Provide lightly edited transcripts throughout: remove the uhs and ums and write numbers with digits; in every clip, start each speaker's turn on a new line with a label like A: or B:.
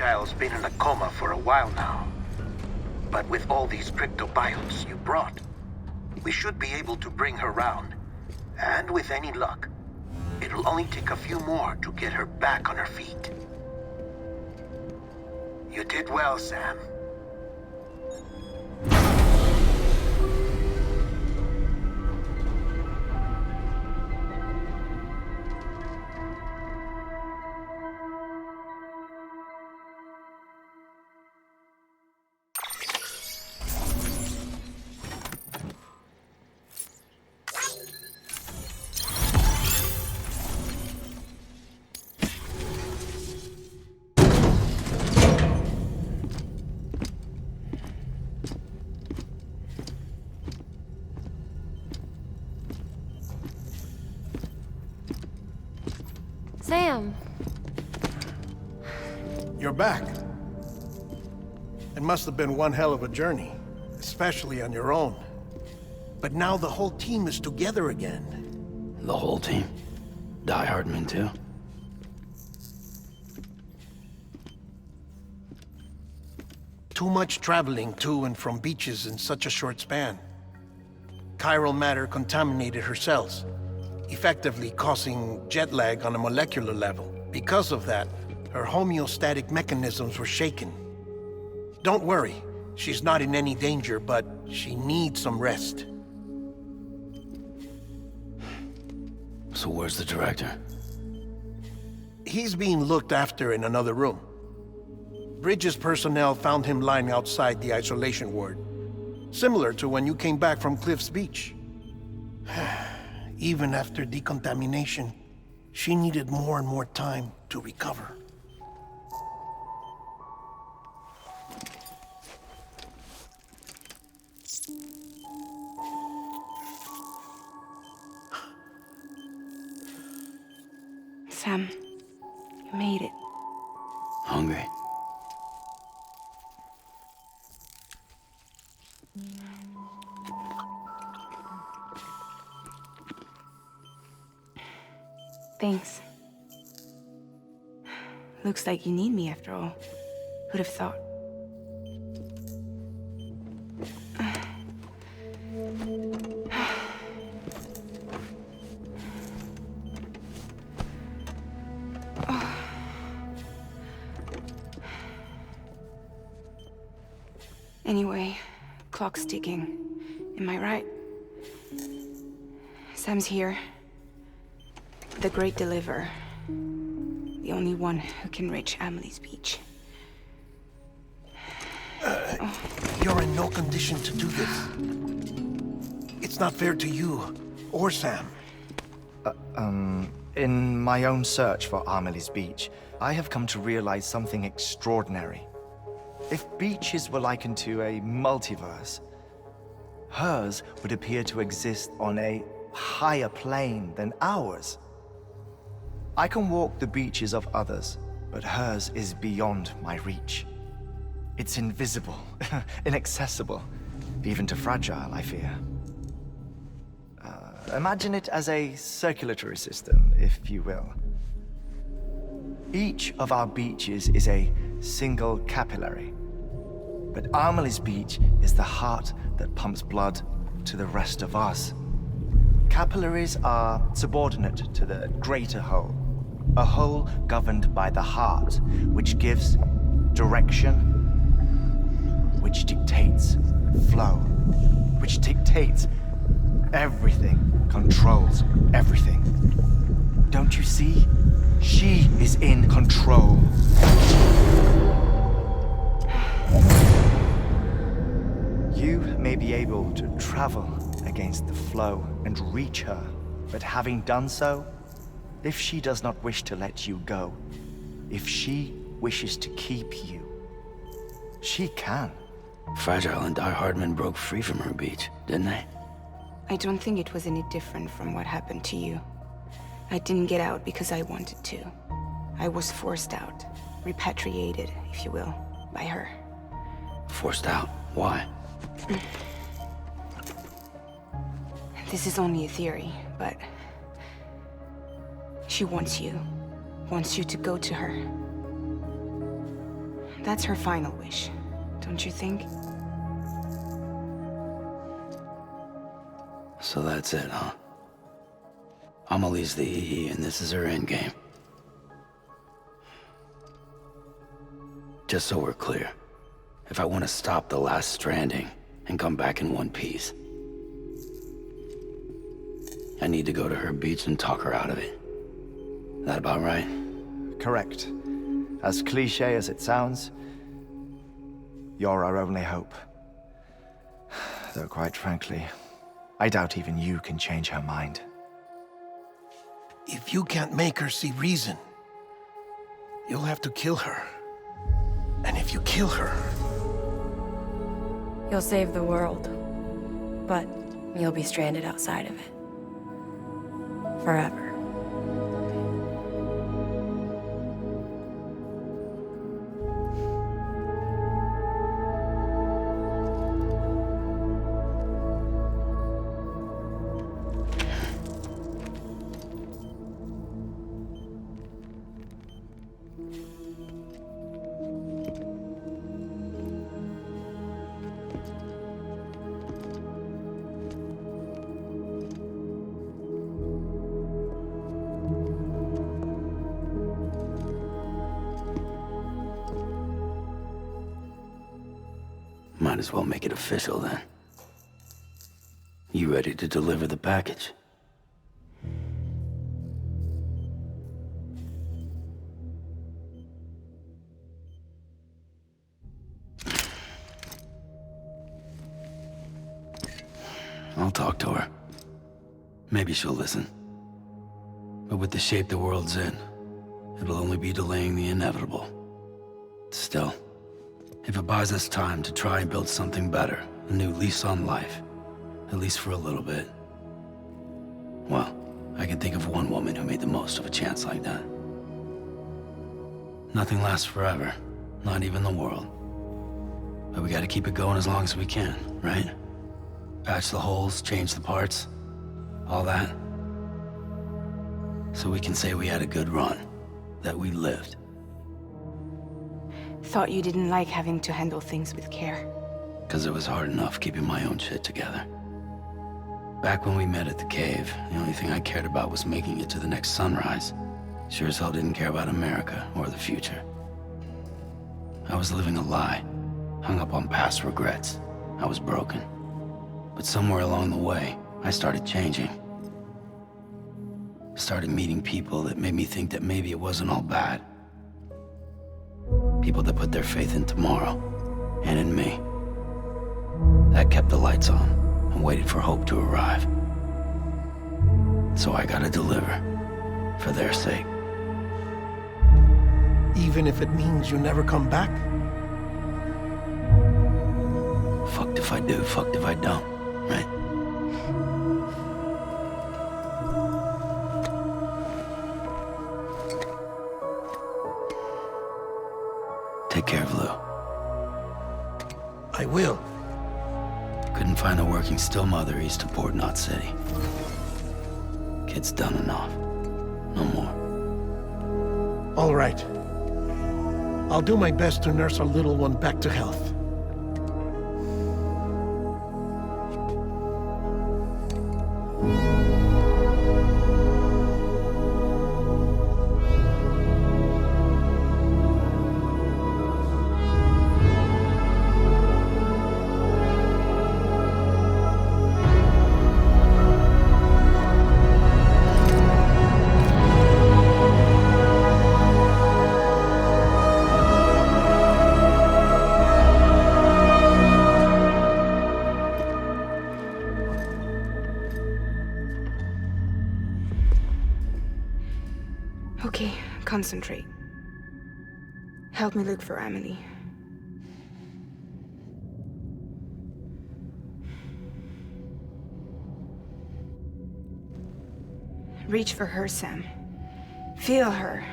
A: Fragile's been in a coma for a while now. But with all these cryptobiotes you brought, we should be able to bring her round. And with any luck, it'll only take a few more to get her back on her feet. You did well, Sam.
B: Sam!
C: You're back. It must have been one hell of a journey, especially on your own. But now the whole team is together again.
D: The whole team? Die-Hardman too?
C: Too much traveling to and from beaches in such a short span. Chiral matter contaminated her cells, effectively causing jet lag on a molecular level. Because of that, her homeostatic mechanisms were shaken. Don't worry, she's not in any danger, but she needs some rest.
D: So where's the director?
C: He's being looked after in another room. Bridget's personnel found him lying outside the isolation ward, similar to when you came back from Cliff's Beach. Even after decontamination, she needed more and more time to recover.
E: Sam, you made it.
D: Hungry?
E: Thanks. Looks like you need me after all. Who'd have thought? Anyway, clock's ticking. Am I right? Sam's here. The Great Deliverer. The only one who can reach Amelie's beach.
C: You're in no condition to do this. It's not fair to you, or Sam.
F: In my own search for Amelie's beach, I have come to realize something extraordinary. If beaches were likened to a multiverse, hers would appear to exist on a higher plane than ours. I can walk the beaches of others, but hers is beyond my reach. It's invisible, inaccessible, even to Fragile, I fear. Imagine it as a circulatory system, if you will. Each of our beaches is a single capillary, but Amelie's beach is the heart that pumps blood to the rest of us. Capillaries are subordinate to the greater whole, a whole governed by the heart, which gives direction, which dictates flow, which dictates everything, controls everything. Don't you see? She is in control. You may be able to travel against the flow and reach her, but having done so, if she does not wish to let you go, if she wishes to keep you, she can.
D: Fragile and Die-Hardman broke free from her beach, didn't they?
E: I don't think it was any different from what happened to you. I didn't get out because I wanted to. I was forced out, repatriated, if you will, by her.
D: Forced out? Why?
E: This is only a theory, but she wants you to go to her. That's her final wish, don't you think?
D: So that's it, huh? Amelie's the EE, and this is her endgame. Just so we're clear, if I want to stop the last Stranding and come back in one piece, I need to go to her beach and talk her out of it. That about right?
F: Correct. As cliche as it sounds, you're our only hope. Though quite frankly, I doubt even you can change her mind.
C: If you can't make her see reason, you'll have to kill her. And if you kill her...
B: You'll save the world, but you'll be stranded outside of it. Forever.
D: Might as well make it official then. You ready to deliver the package? I'll talk to her. Maybe she'll listen. But with the shape the world's in, it'll only be delaying the inevitable. Still, if it buys us time to try and build something better, a new lease on life, at least for a little bit, well, I can think of one woman who made the most of a chance like that. Nothing lasts forever, not even the world. But we gotta keep it going as long as we can, right? Patch the holes, change the parts, all that. So we can say we had a good run, that we lived.
E: Thought you didn't like having to handle things with care.
D: 'Cause it was hard enough keeping my own shit together. Back when we met at the cave, the only thing I cared about was making it to the next sunrise. Sure as hell didn't care about America or the future. I was living a lie, hung up on past regrets. I was broken. But somewhere along the way, I started changing. Started meeting people that made me think that maybe it wasn't all bad. People that put their faith in tomorrow, and in me. That kept the lights on, and waited for hope to arrive. So I gotta deliver, for their sake.
C: Even if it means you never come back?
D: Fucked if I do, fucked if I don't, right? Take care of Lou.
C: I will.
D: Couldn't find a working still mother east of Port Knot City. Kid's done enough. No more.
C: All right. I'll do my best to nurse our little one back to health.
E: Okay, concentrate. Help me look for Amelie. Reach for her, Sam. Feel her.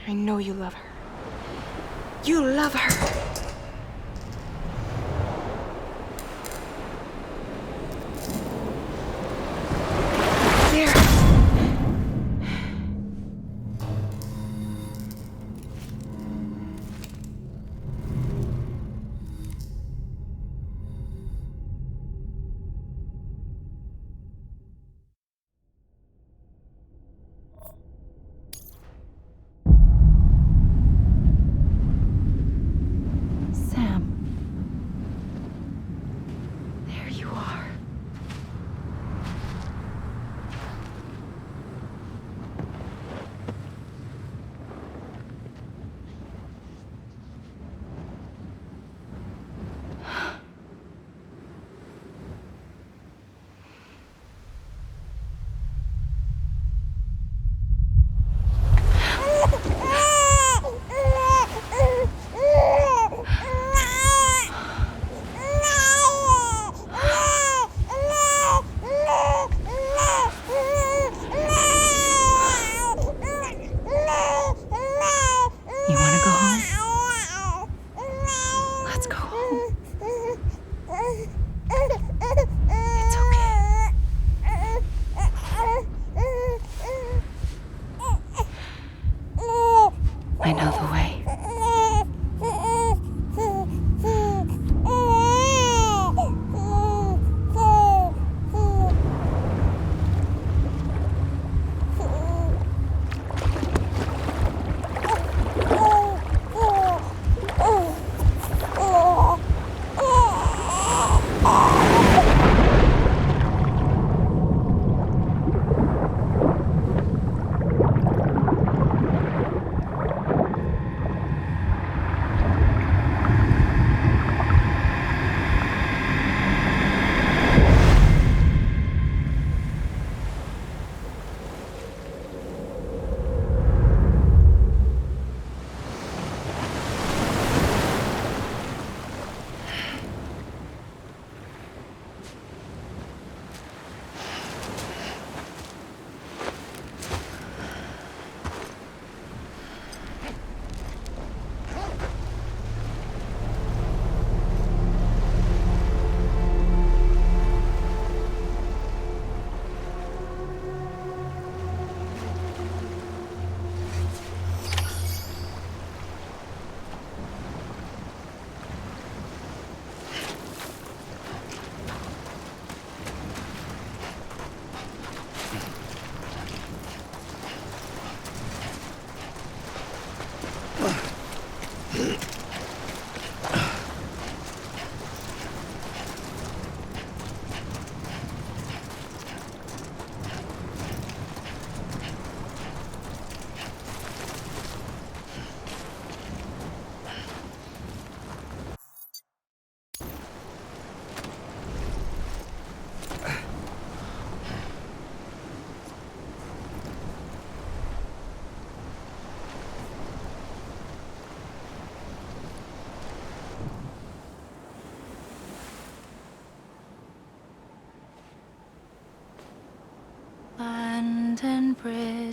E: I know you love her. You love her!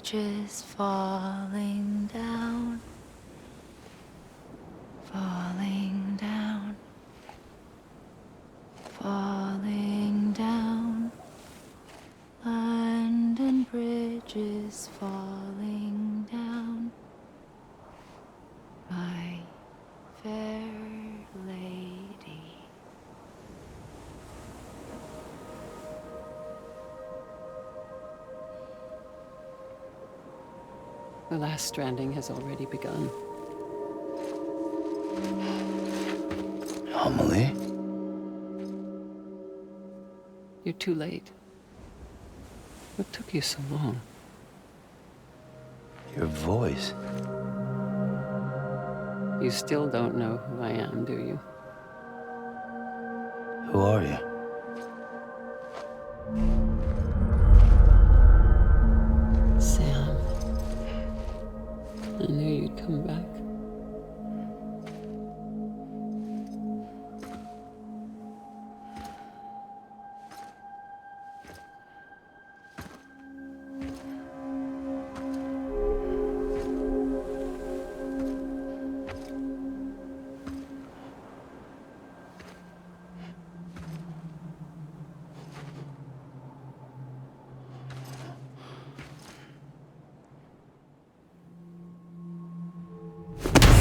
B: bridges falling down, falling down, falling down. London Bridge is falling down, my fair lady.
G: The last stranding has already begun.
D: Amelie?
G: You're too late. What took you so long?
D: Your voice.
G: You still don't know who I am, do you?
D: Who are you?
G: Sam. I knew you'd come back.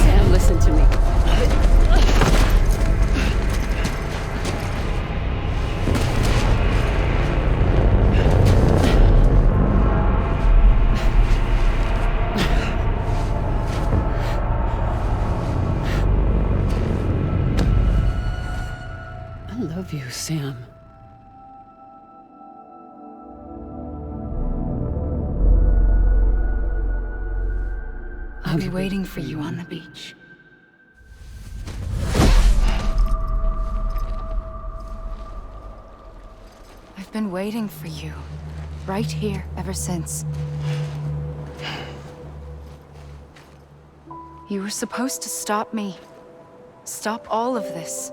G: Sam, listen to me. I love you, Sam.
E: I'll be waiting for you on the beach. I've been waiting for you, right here, ever since. You were supposed to stop me. Stop all of this.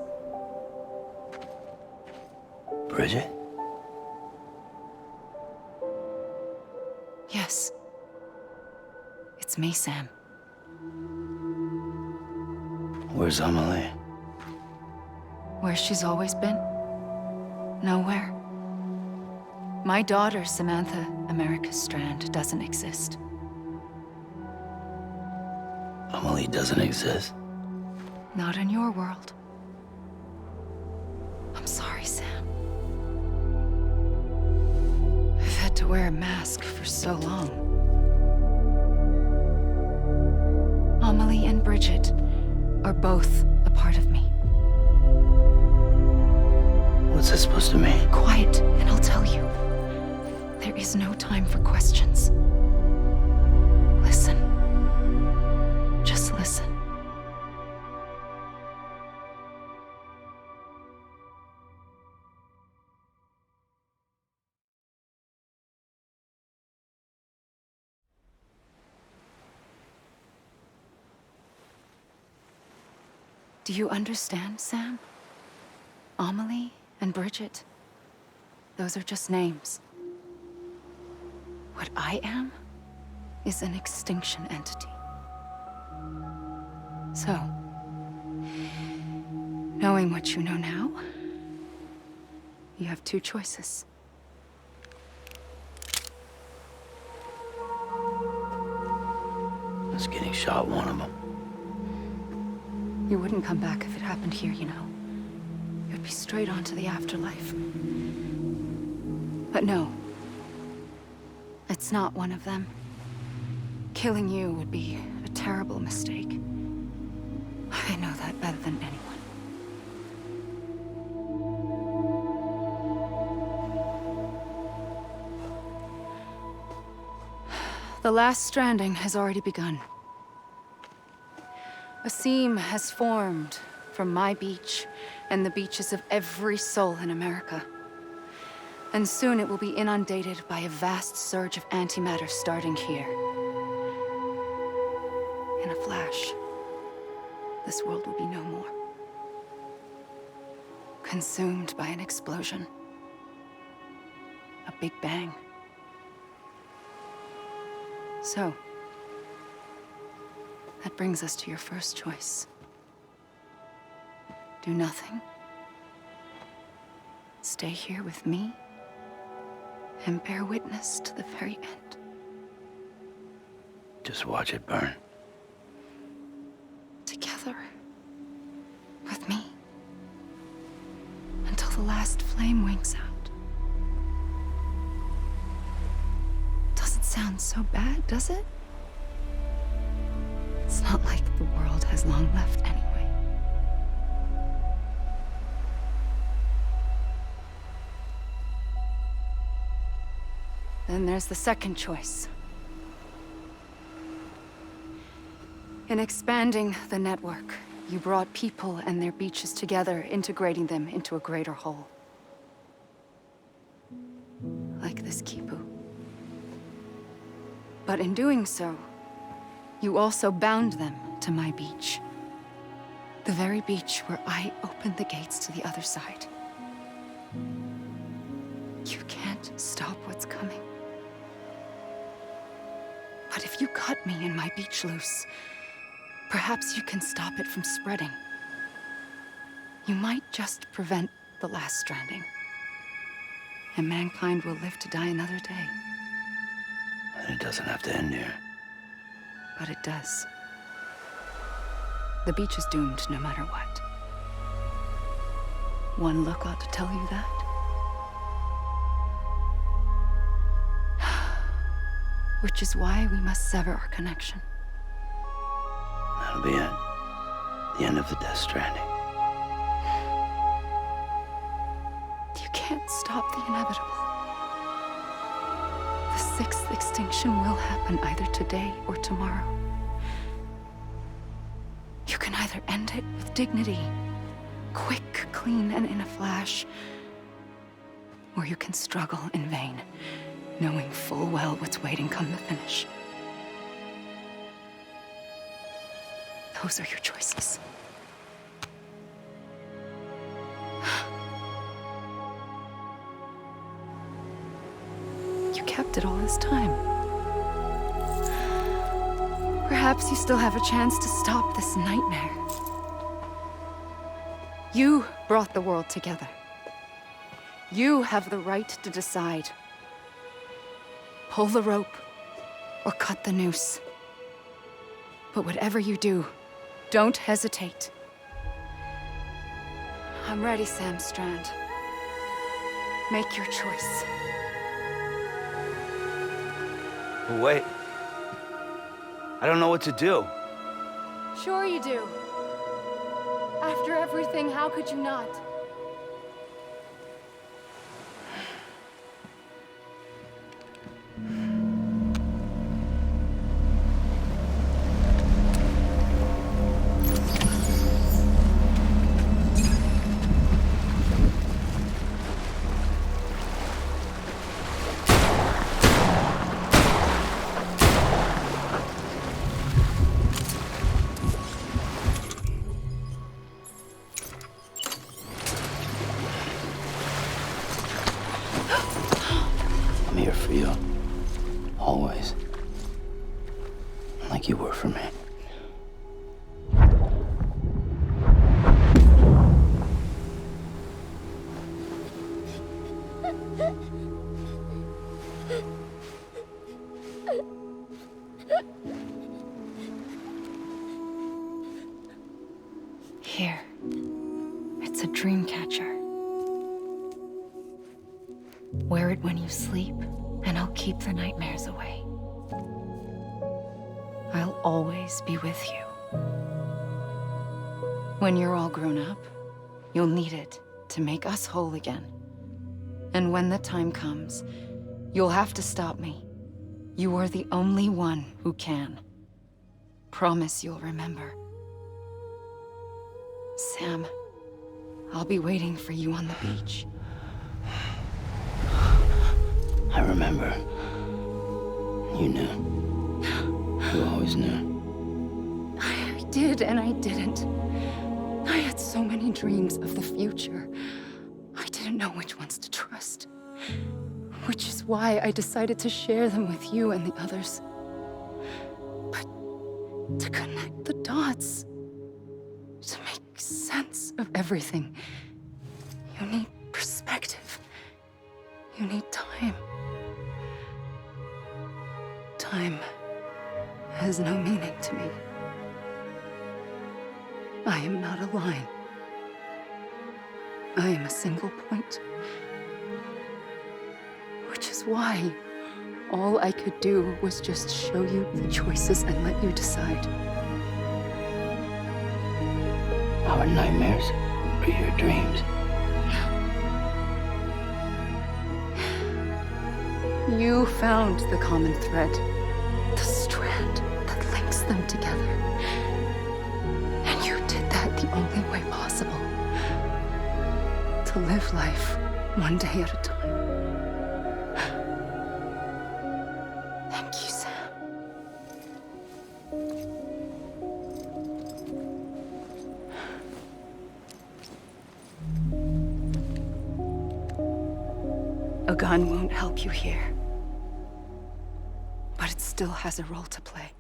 D: Bridget?
E: Yes. It's me, Sam.
D: Where's Amelie?
E: Where she's always been. Nowhere. My daughter, Samantha America Strand, doesn't exist.
D: Amelie doesn't exist.
E: Not in your world. I'm sorry, Sam. I've had to wear a mask for so long. Amelie and Bridget are both a part of me.
D: What's that supposed to mean?
E: Quiet, and I'll tell you. There is no time for questions. Listen. Just listen. Do you understand, Sam? Amelie and Bridget, those are just names. What I am is an extinction entity. So, knowing what you know now, you have two choices.
D: I was getting shot, one of them.
E: You wouldn't come back if it happened here, you know. You'd be straight on to the afterlife. But no. It's not one of them. Killing you would be a terrible mistake. I know that better than anyone. The last stranding has already begun. A seam has formed from my beach and the beaches of every soul in America. And soon it will be inundated by a vast surge of antimatter starting here. In a flash, this world will be no more. Consumed by an explosion. A big bang. So, that brings us to your first choice. Do nothing. Stay here with me and bear witness to the very end.
D: Just watch it burn.
E: Together. With me. Until the last flame winks out. Doesn't sound so bad, does it? It's not like the world has long left anyway. Then there's the second choice. In expanding the network, you brought people and their beaches together, integrating them into a greater whole. Like this Kipu. But in doing so, you also bound them to my beach. The very beach where I opened the gates to the other side. You can't stop what's coming. But if you cut me and my beach loose, perhaps you can stop it from spreading. You might just prevent the last stranding. And mankind will live to die another day.
D: And it doesn't have to end here.
E: But it does. The beach is doomed no matter what. One look ought to tell you that. Which is why we must sever our connection.
D: That'll be it. The end of the Death Stranding.
E: You can't stop the inevitable. The sixth extinction will happen either today or tomorrow. You can either end it with dignity, quick, clean, and in a flash, or you can struggle in vain, knowing full well what's waiting come the finish. Those are your choices. You kept it all this time. Perhaps you still have a chance to stop this nightmare. You brought the world together. You have the right to decide. Pull the rope or cut the noose. But whatever you do, don't hesitate. I'm ready, Sam Strand. Make your choice.
D: Wait. I don't know what to do.
E: Sure you do. After everything, how could you not?
D: I'm here for you. Always. Like you were for me.
E: Here. It's a dream catcher. Wear it when you sleep, and I'll keep the nightmares away. I'll always be with you. When you're all grown up, you'll need it to make us whole again. And when the time comes, you'll have to stop me. You are the only one who can. Promise you'll remember. Sam, I'll be waiting for you on the beach.
D: I remember. You knew. You always knew.
E: I did and I didn't. I had so many dreams of the future. I didn't know which ones to trust. Which is why I decided to share them with you and the others. to connect the dots, to make sense of everything. You need perspective. You need time. Time has no meaning to me. I am not a line. I am a single point. Which is why all I could do was just show you the choices and let you decide.
D: Our nightmares are your dreams.
E: You found the common thread, the strand that links them together. And you did that the only way possible. To live life one day at a time. Thank you, Sam. A gun won't help you here. But it still has a role to play.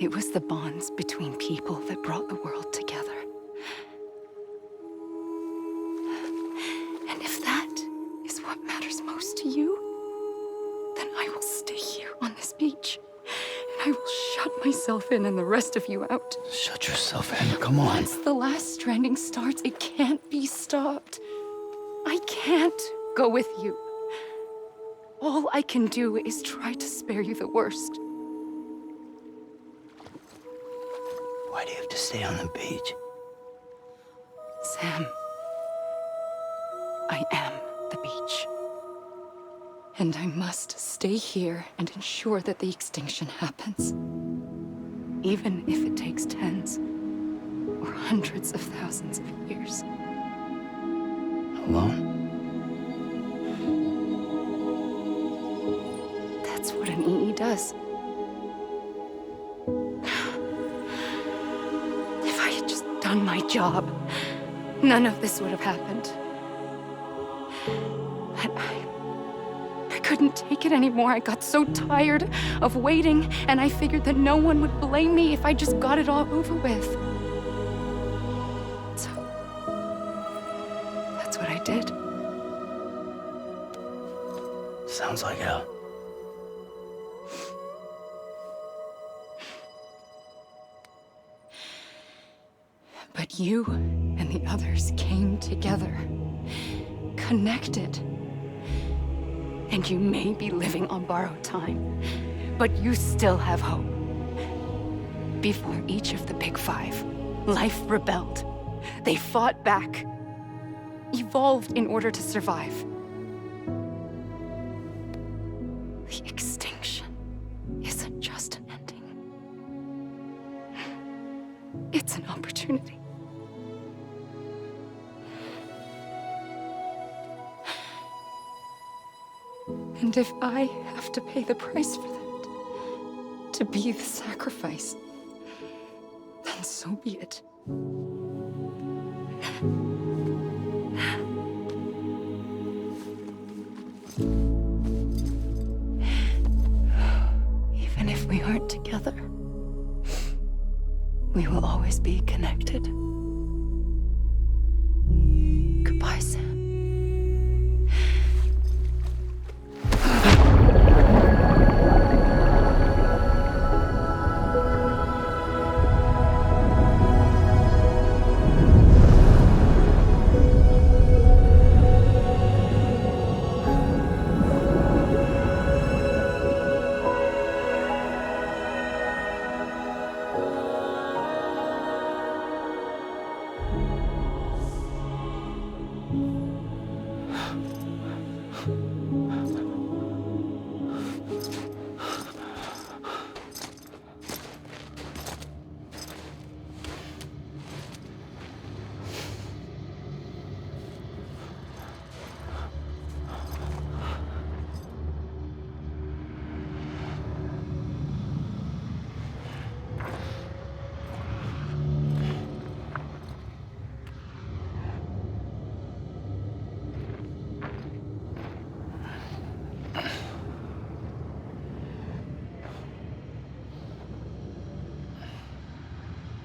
E: It was the bonds between people that brought the world together. And if that is what matters most to you, then I will stay here on this beach. And I will shut myself in and the rest of you out.
D: Shut yourself in, come on.
E: Once the last stranding starts, it can't be stopped. I can't go with you. All I can do is try to spare you the worst.
D: Why do you have to stay on the beach?
E: Sam, I am the beach. And I must stay here and ensure that the extinction happens. Even if it takes tens or hundreds of thousands of years.
D: Alone?
E: That's what an EE does. If I had just done my job, none of this would have happened. But I couldn't take it anymore. I got so tired of waiting, and I figured that no one would blame me if I just got it all over with. So, that's what I did.
D: Sounds like hell.
E: But you and the others came together, connected. And you may be living on borrowed time, but you still have hope. Before each of the Big Five, life rebelled. They fought back, evolved in order to survive. The extinction isn't just an ending. It's an opportunity. And if I have to pay the price for that, to be the sacrifice, then so be it. Even if we aren't together, we will always be connected. Goodbye, Sam.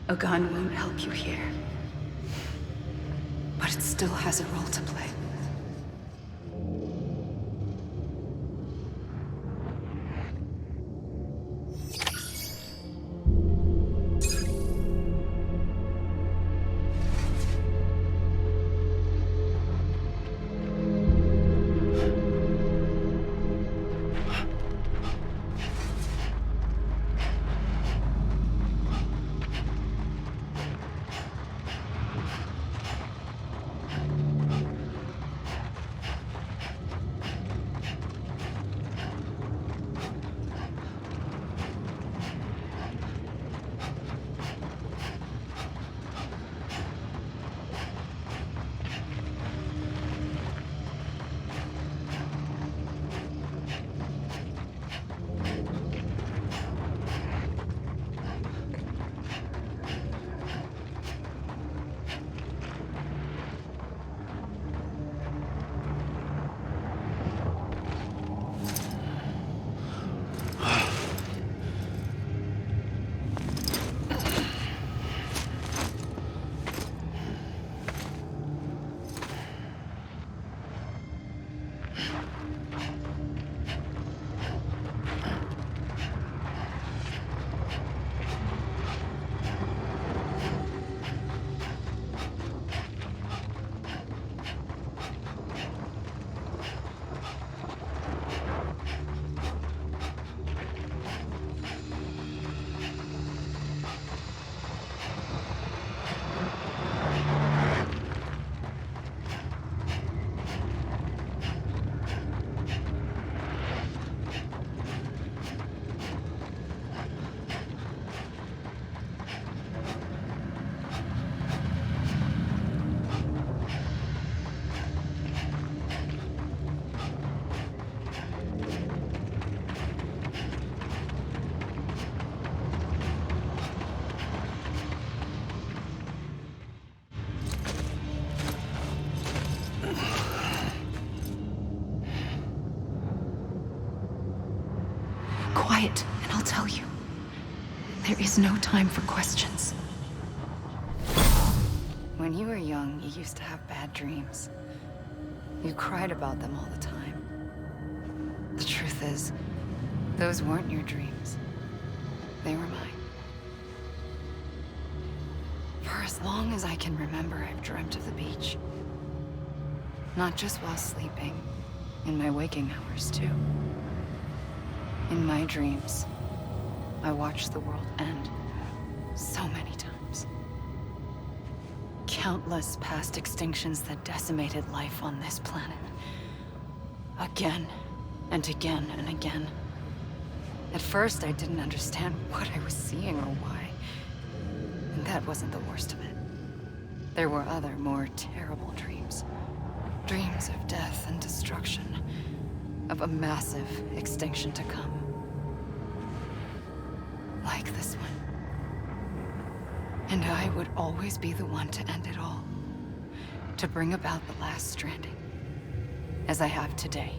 E: A gun won't help you here. But it still has a role to play. Quiet, and I'll tell you. There is no time for questions. When you were young, you used to have bad dreams. You cried about them all the time. The truth is, those weren't your dreams. They were mine. For as long as I can remember, I've dreamt of the beach. Not just while sleeping, in my waking hours too. In my dreams, I watched the world end so many times. Countless past extinctions that decimated life on this planet. Again, and again, and again. At first, I didn't understand what I was seeing or why. And that wasn't the worst of it. There were other, more terrible dreams. Dreams of death and destruction. Of a massive extinction to come. Like this one. And I would always be the one to end it all. To bring about the last stranding. As I have today.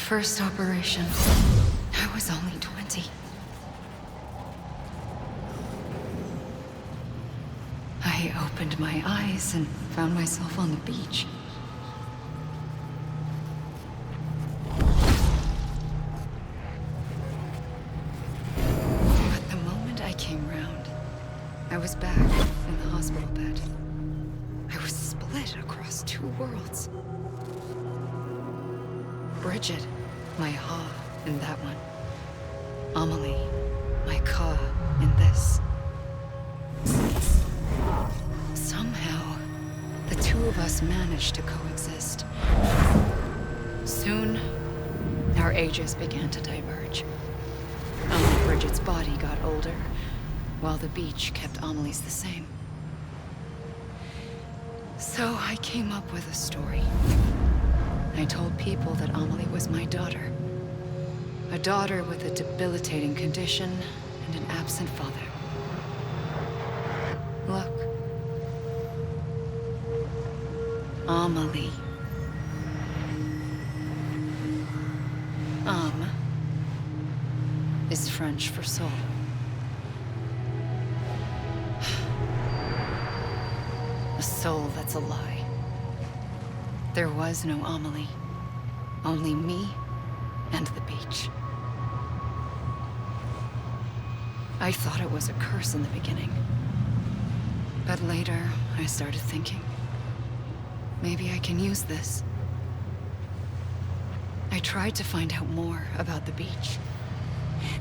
E: first operation, I was only 20. I opened my eyes and found myself on the beach. But the moment I came round, I was back in the hospital bed. I was split across two worlds. Bridget, my ha in that one. Amelie, my ka in this. Somehow, the two of us managed to coexist. Soon, our ages began to diverge. Only Bridget's body got older, while the beach kept Amelie's the same. So I came up with a story. I told people that Amelie was my daughter. A daughter with a debilitating condition and an absent father. Look. Amelie. Âme is French for soul. A soul that's a lie. There was no Amelie. Only me and the beach. I thought it was a curse in the beginning. But later, I started thinking, maybe I can use this. I tried to find out more about the beach.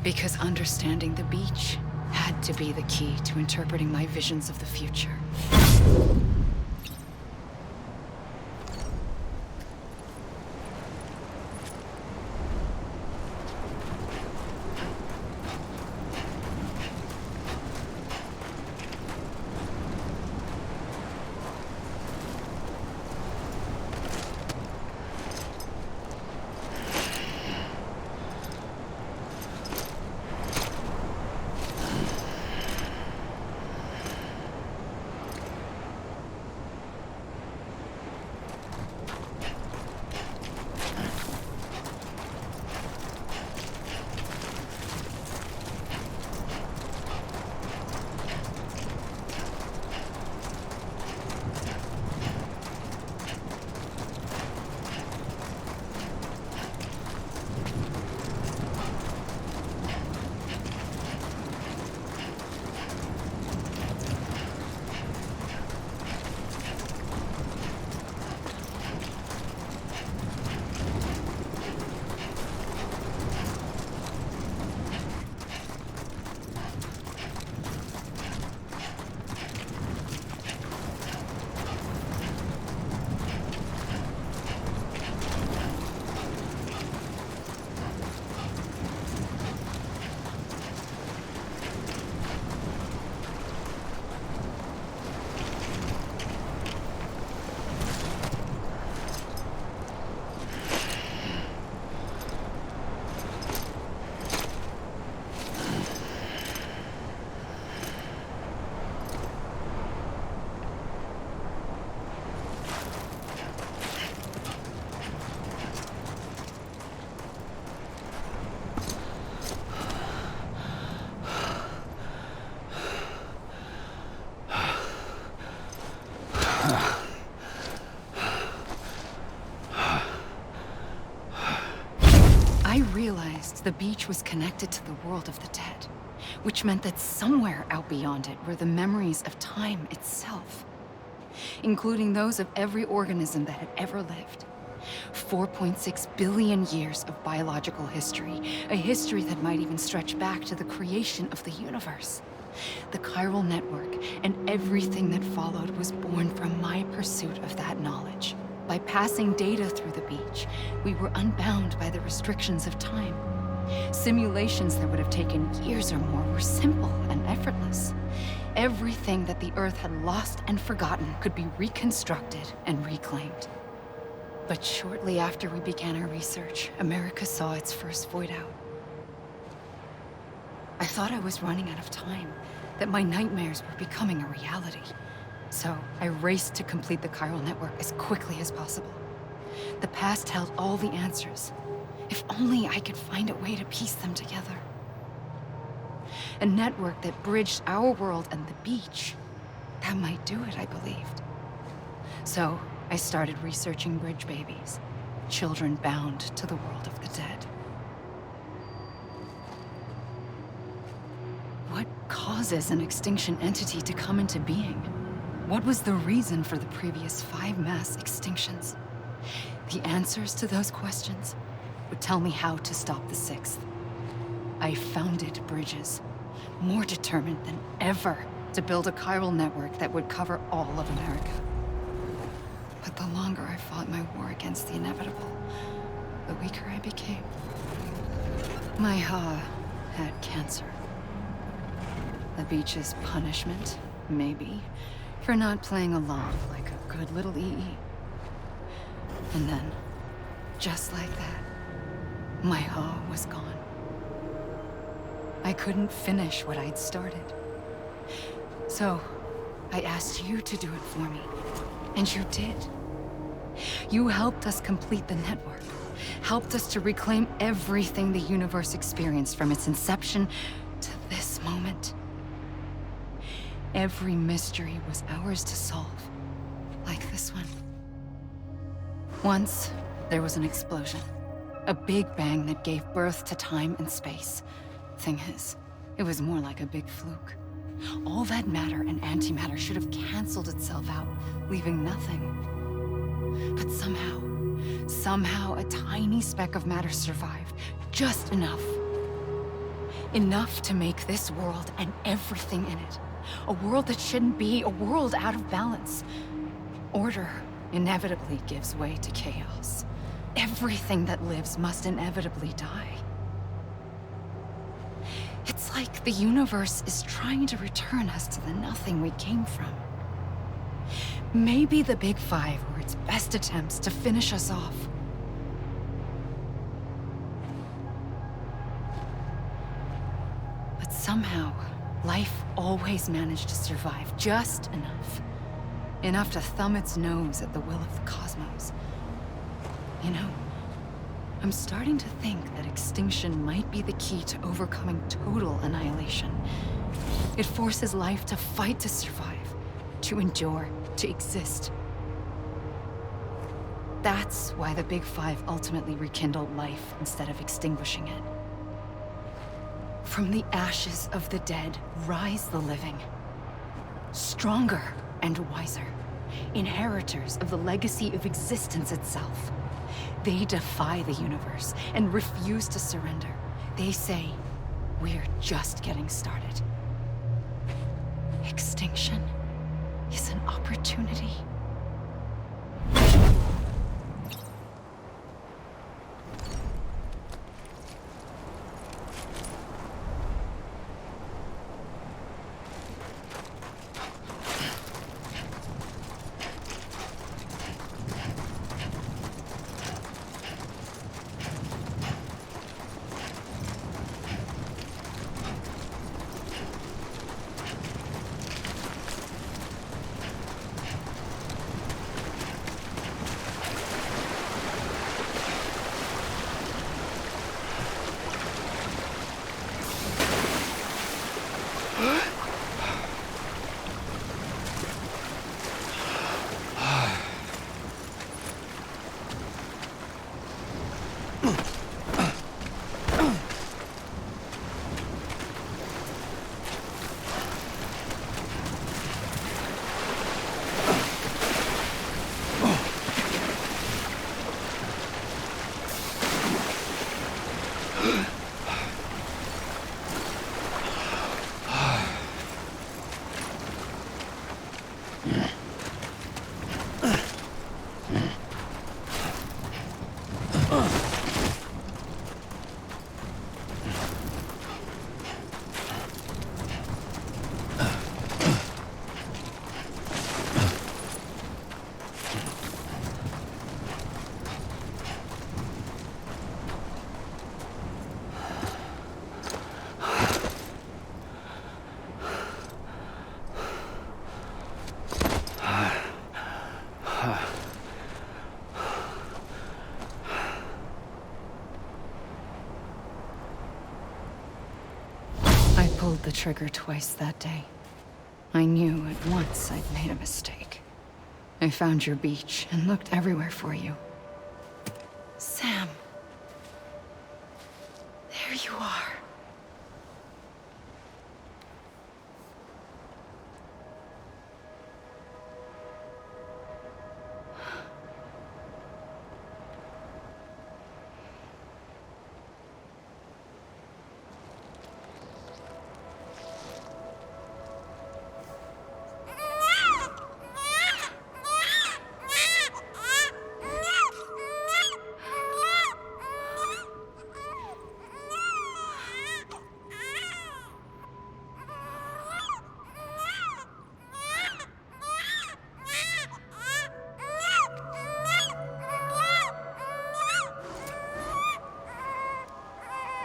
E: Because understanding the beach had to be the key to interpreting my visions of the future. I realized the beach was connected to the world of the dead, which meant that somewhere out beyond it were the memories of time itself, including those of every organism that had ever lived. 4.6 billion years of biological history, a history that might even stretch back to the creation of the universe. The chiral network and everything that followed was born from my pursuit of that knowledge. By passing data through the beach, we were unbound by the restrictions of time. Simulations that would have taken years or more were simple and effortless. Everything that the Earth had lost and forgotten could be reconstructed and reclaimed. But shortly after we began our research, America saw its first void out. I thought I was running out of time, that my nightmares were becoming a reality. So I raced to complete the chiral network as quickly as possible. The past held all the answers. If only I could find a way to piece them together. A network that bridged our world and the beach. That might do it, I believed. So, I started researching bridge babies. Children bound to the world of the dead. What causes an extinction entity to come into being? What was the reason for the previous 5 mass extinctions? The answers to those questions would tell me how to stop the 6th. I founded bridges, more determined than ever to build a chiral network that would cover all of America. But the longer I fought my war against the inevitable, the weaker I became. My Ha had cancer. The beach's punishment, maybe, for not playing along like a good little EE. And then, just like that, my Ha was gone. I couldn't finish what I'd started. So, I asked you to do it for me, and you did. You helped us complete the network, helped us to reclaim everything the universe experienced from its inception to this moment. Every mystery was ours to solve, like this one. Once, there was an explosion. A big bang that gave birth to time and space. Thing is, it was more like a big fluke. All that matter and antimatter should have canceled itself out, leaving nothing. But somehow a tiny speck of matter survived. Just enough. Enough to make this world and everything in it. A world that shouldn't be, a world out of balance. Order inevitably gives way to chaos. Everything that lives must inevitably die. It's like the universe is trying to return us to the nothing we came from. Maybe the Big Five were its best attempts to finish us off. But somehow, life always managed to survive just enough. Enough to thumb its nose at the will of the cosmos. You know, I'm starting to think that extinction might be the key to overcoming total annihilation. It forces life to fight to survive, to endure, to exist. That's why the Big Five ultimately rekindled life instead of extinguishing it. From the ashes of the dead rise the living. Stronger and wiser. Inheritors of the legacy of existence itself. They defy the universe and refuse to surrender. They say, we're just getting started. Extinction is an opportunity. I pulled the trigger twice that day. I knew at once I'd made a mistake. I found your beach and looked everywhere for you. Sam. There you are.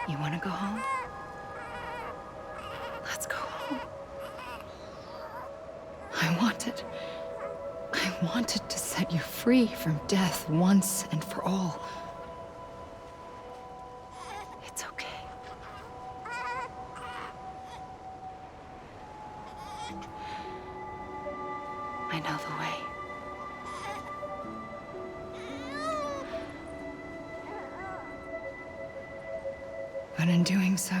E: You want to go home? Let's go home. I wanted to set you free from death once and for all. It's okay. I know the way. But in doing so,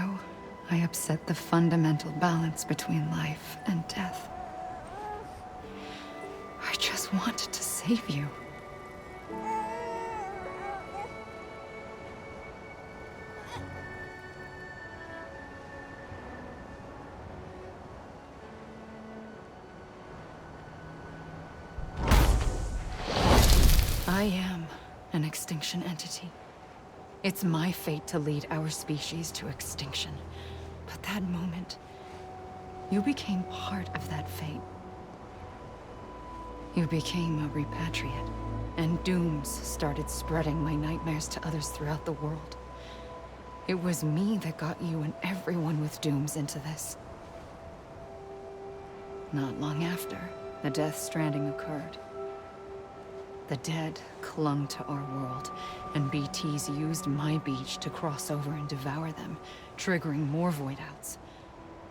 E: I upset the fundamental balance between life and death. I just wanted to save you. I am an extinction entity. It's my fate to lead our species to extinction. But that moment, you became part of that fate. You became a repatriate, and dooms started spreading my nightmares to others throughout the world. It was me that got you and everyone with dooms into this. Not long after, the Death Stranding occurred. The dead clung to our world, and BTs used my beach to cross over and devour them, triggering more void outs.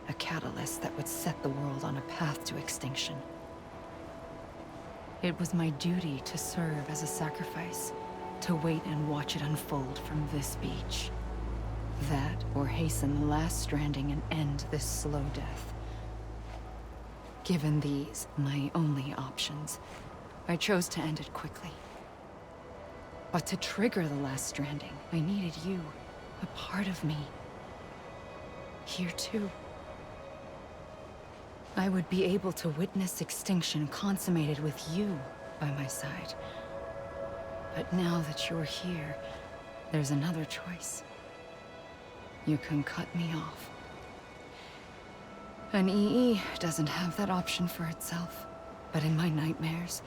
E: A catalyst that would set the world on a path to extinction. It was my duty to serve as a sacrifice, to wait and watch it unfold from this beach. That, or hasten the last stranding and end this slow death. Given these, my only options, I chose to end it quickly. But to trigger the last stranding, I needed you, a part of me. Here too. I would be able to witness extinction consummated with you by my side. But now that you're here, there's another choice. You can cut me off. An EE doesn't have that option for itself. But in my nightmares,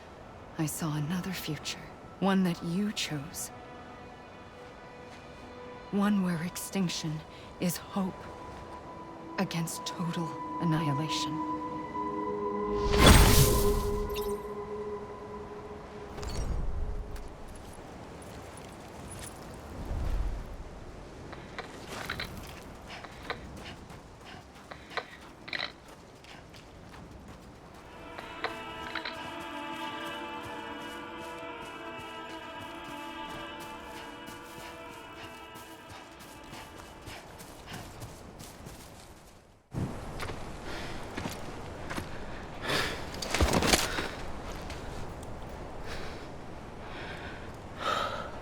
E: I saw another future. One that you chose. One where extinction is hope against total annihilation.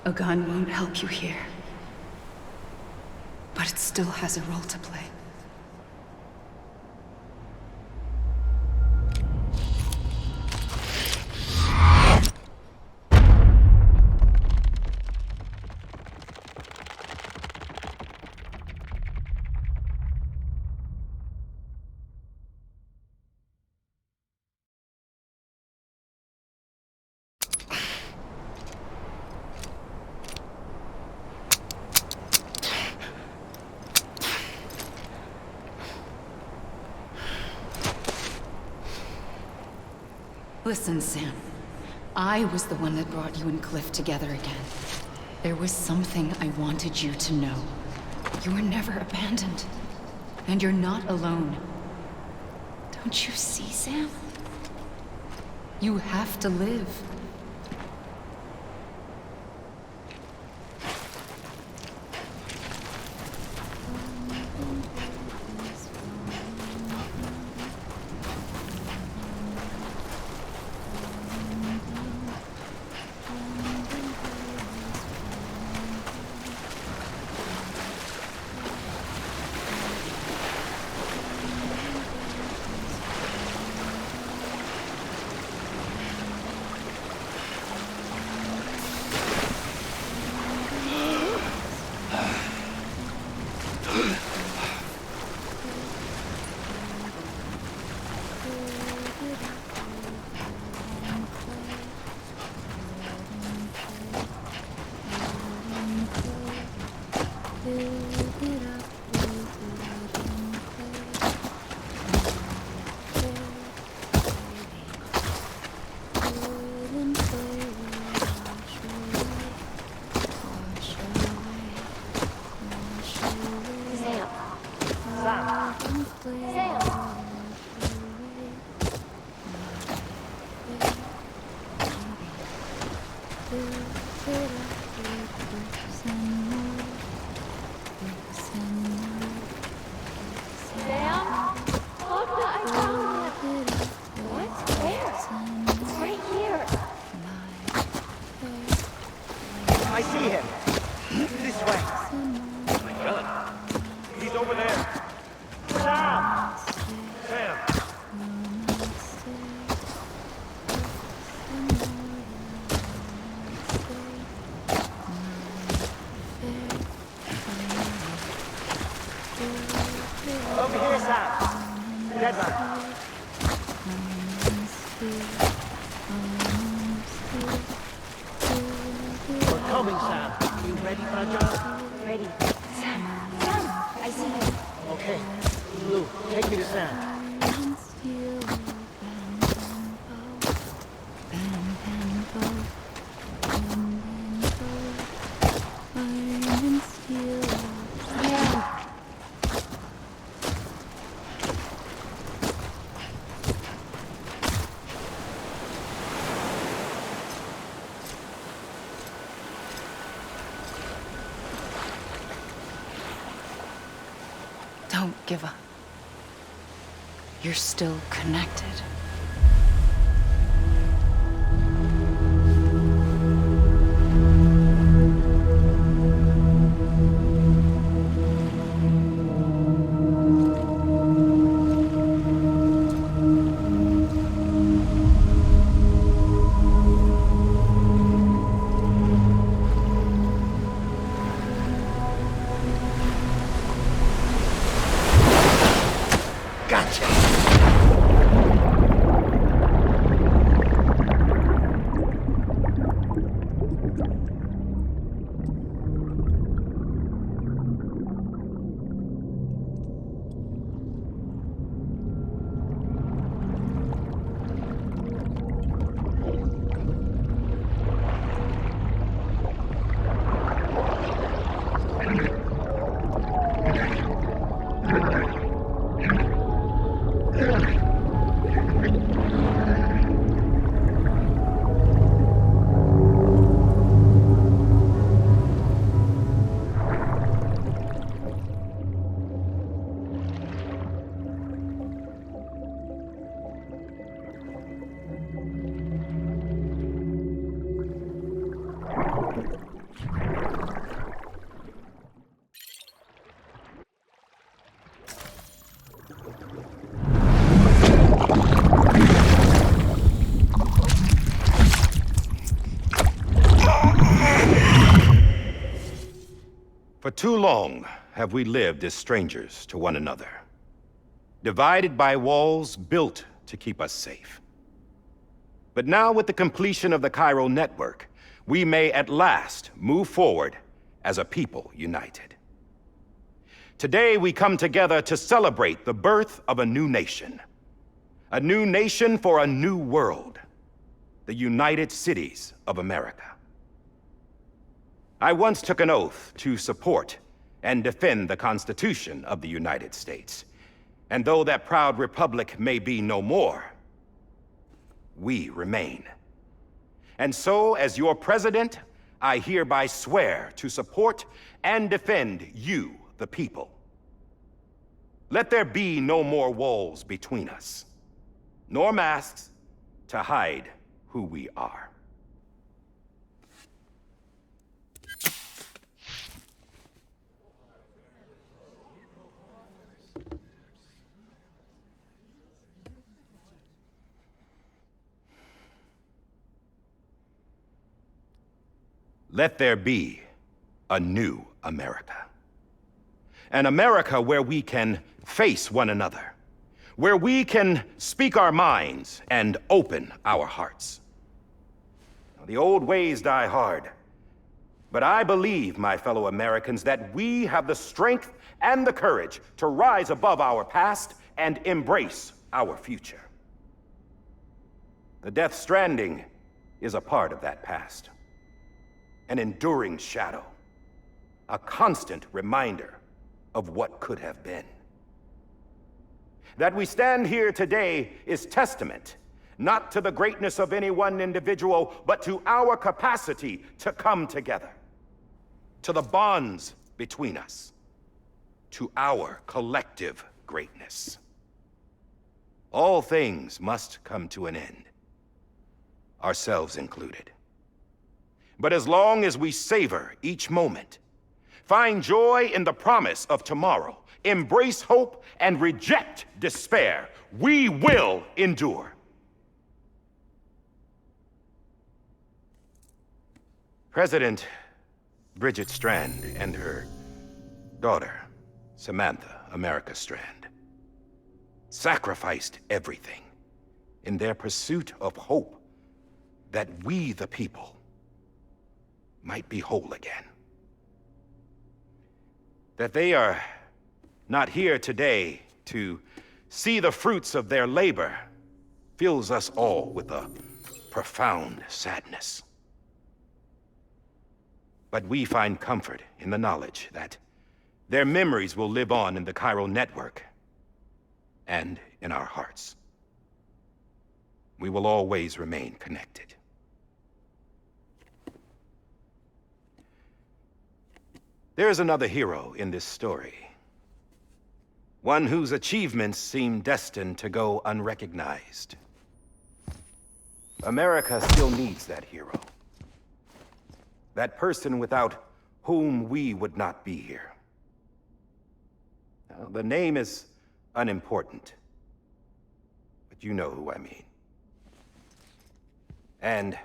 E: A gun won't help you here. But it still has a role to play. Listen, Sam. I was the one that brought you and Cliff together again. There was something I wanted you to know. You were never abandoned. And you're not alone. Don't you see, Sam? You have to live.
H: I see him. This way. Oh my God. He's over there. Sam! Sam! Over here, Sam. Dead man. We're coming, Sam. Are you ready for a job?
I: Ready. Sam! Sam! I see him.
H: Okay. Blue, take me to Sam.
E: Don't give up. You're still connected.
J: For too long have we lived as strangers to one another, divided by walls built to keep us safe. But now, with the completion of the chiral network, we may at last move forward as a people united. Today, we come together to celebrate the birth of a new nation for a new world, the United Cities of America. I once took an oath to support and defend the Constitution of the United States. And though that proud republic may be no more, we remain. And so, as your president, I hereby swear to support and defend you, the people. Let there be no more walls between us, nor masks to hide who we are. Let there be a new America. An America where we can face one another, where we can speak our minds and open our hearts. Now, the old ways die hard, but I believe, my fellow Americans, that we have the strength and the courage to rise above our past and embrace our future. The Death Stranding is a part of that past. An enduring shadow, a constant reminder of what could have been. That we stand here today is testament, not to the greatness of any one individual, but to our capacity to come together, to the bonds between us, to our collective greatness. All things must come to an end, ourselves included. But as long as we savor each moment, find joy in the promise of tomorrow, embrace hope, and reject despair, we will endure. President Bridget Strand and her daughter, Samantha America Strand, sacrificed everything in their pursuit of hope that we, the people, might be whole again. That they are not here today to see the fruits of their labor fills us all with a profound sadness. But we find comfort in the knowledge that their memories will live on in the chiral network and in our hearts. We will always remain connected. There is another hero in this story. One whose achievements seem destined to go unrecognized. America still needs that hero. That person without whom we would not be here. Now, the name is unimportant, but you know who I mean. And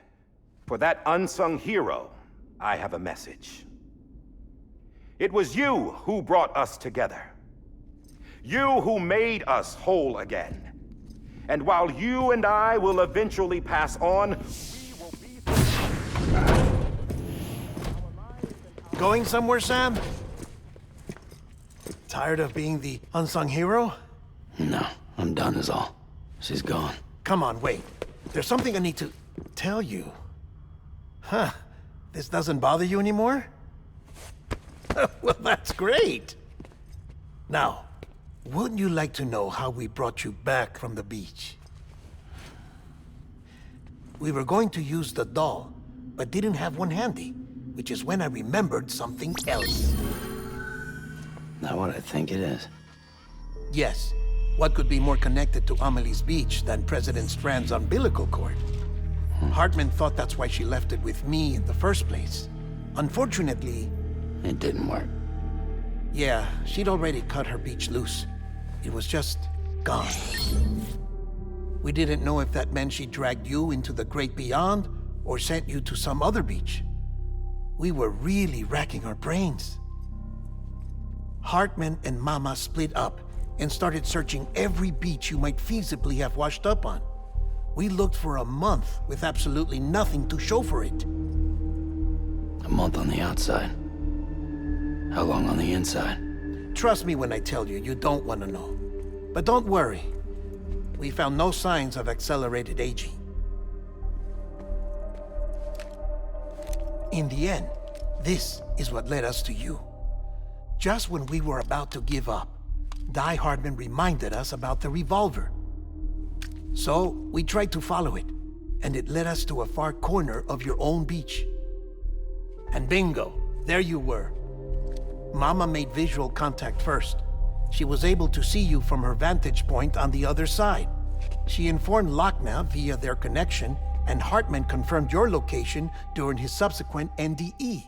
J: for that unsung hero, I have a message. It was you who brought us together. You who made us whole again. And while you and I will eventually pass on, we will be...
C: Going somewhere, Sam? Tired of being the unsung hero?
D: No, I'm done is all. She's gone.
C: Come on, wait. There's something I need to tell you. Huh. This doesn't bother you anymore? Well, that's great. Now, wouldn't you like to know how we brought you back from the beach? We were going to use the doll, but didn't have one handy, which is when I remembered something else.
D: Not what I think it is.
C: Yes. What could be more connected to Amelie's beach than President Strand's umbilical cord? Hartman thought that's why she left it with me in the first place. Unfortunately...
D: It didn't work.
C: Yeah, she'd already cut her beach loose. It was just gone. We didn't know if that meant she dragged you into the great beyond or sent you to some other beach. We were really racking our brains. Hartman and Mama split up and started searching every beach you might feasibly have washed up on. We looked for a month with absolutely nothing to show for it.
D: A month on the outside. How long on the inside?
C: Trust me when I tell you, you don't want to know. But don't worry. We found no signs of accelerated aging. In the end, this is what led us to you. Just when we were about to give up, Die-Hardman reminded us about the revolver. So, we tried to follow it, and it led us to a far corner of your own beach. And bingo, there you were. Mama made visual contact first. She was able to see you from her vantage point on the other side. She informed Lochna via their connection, and Hartman confirmed your location during his subsequent NDE.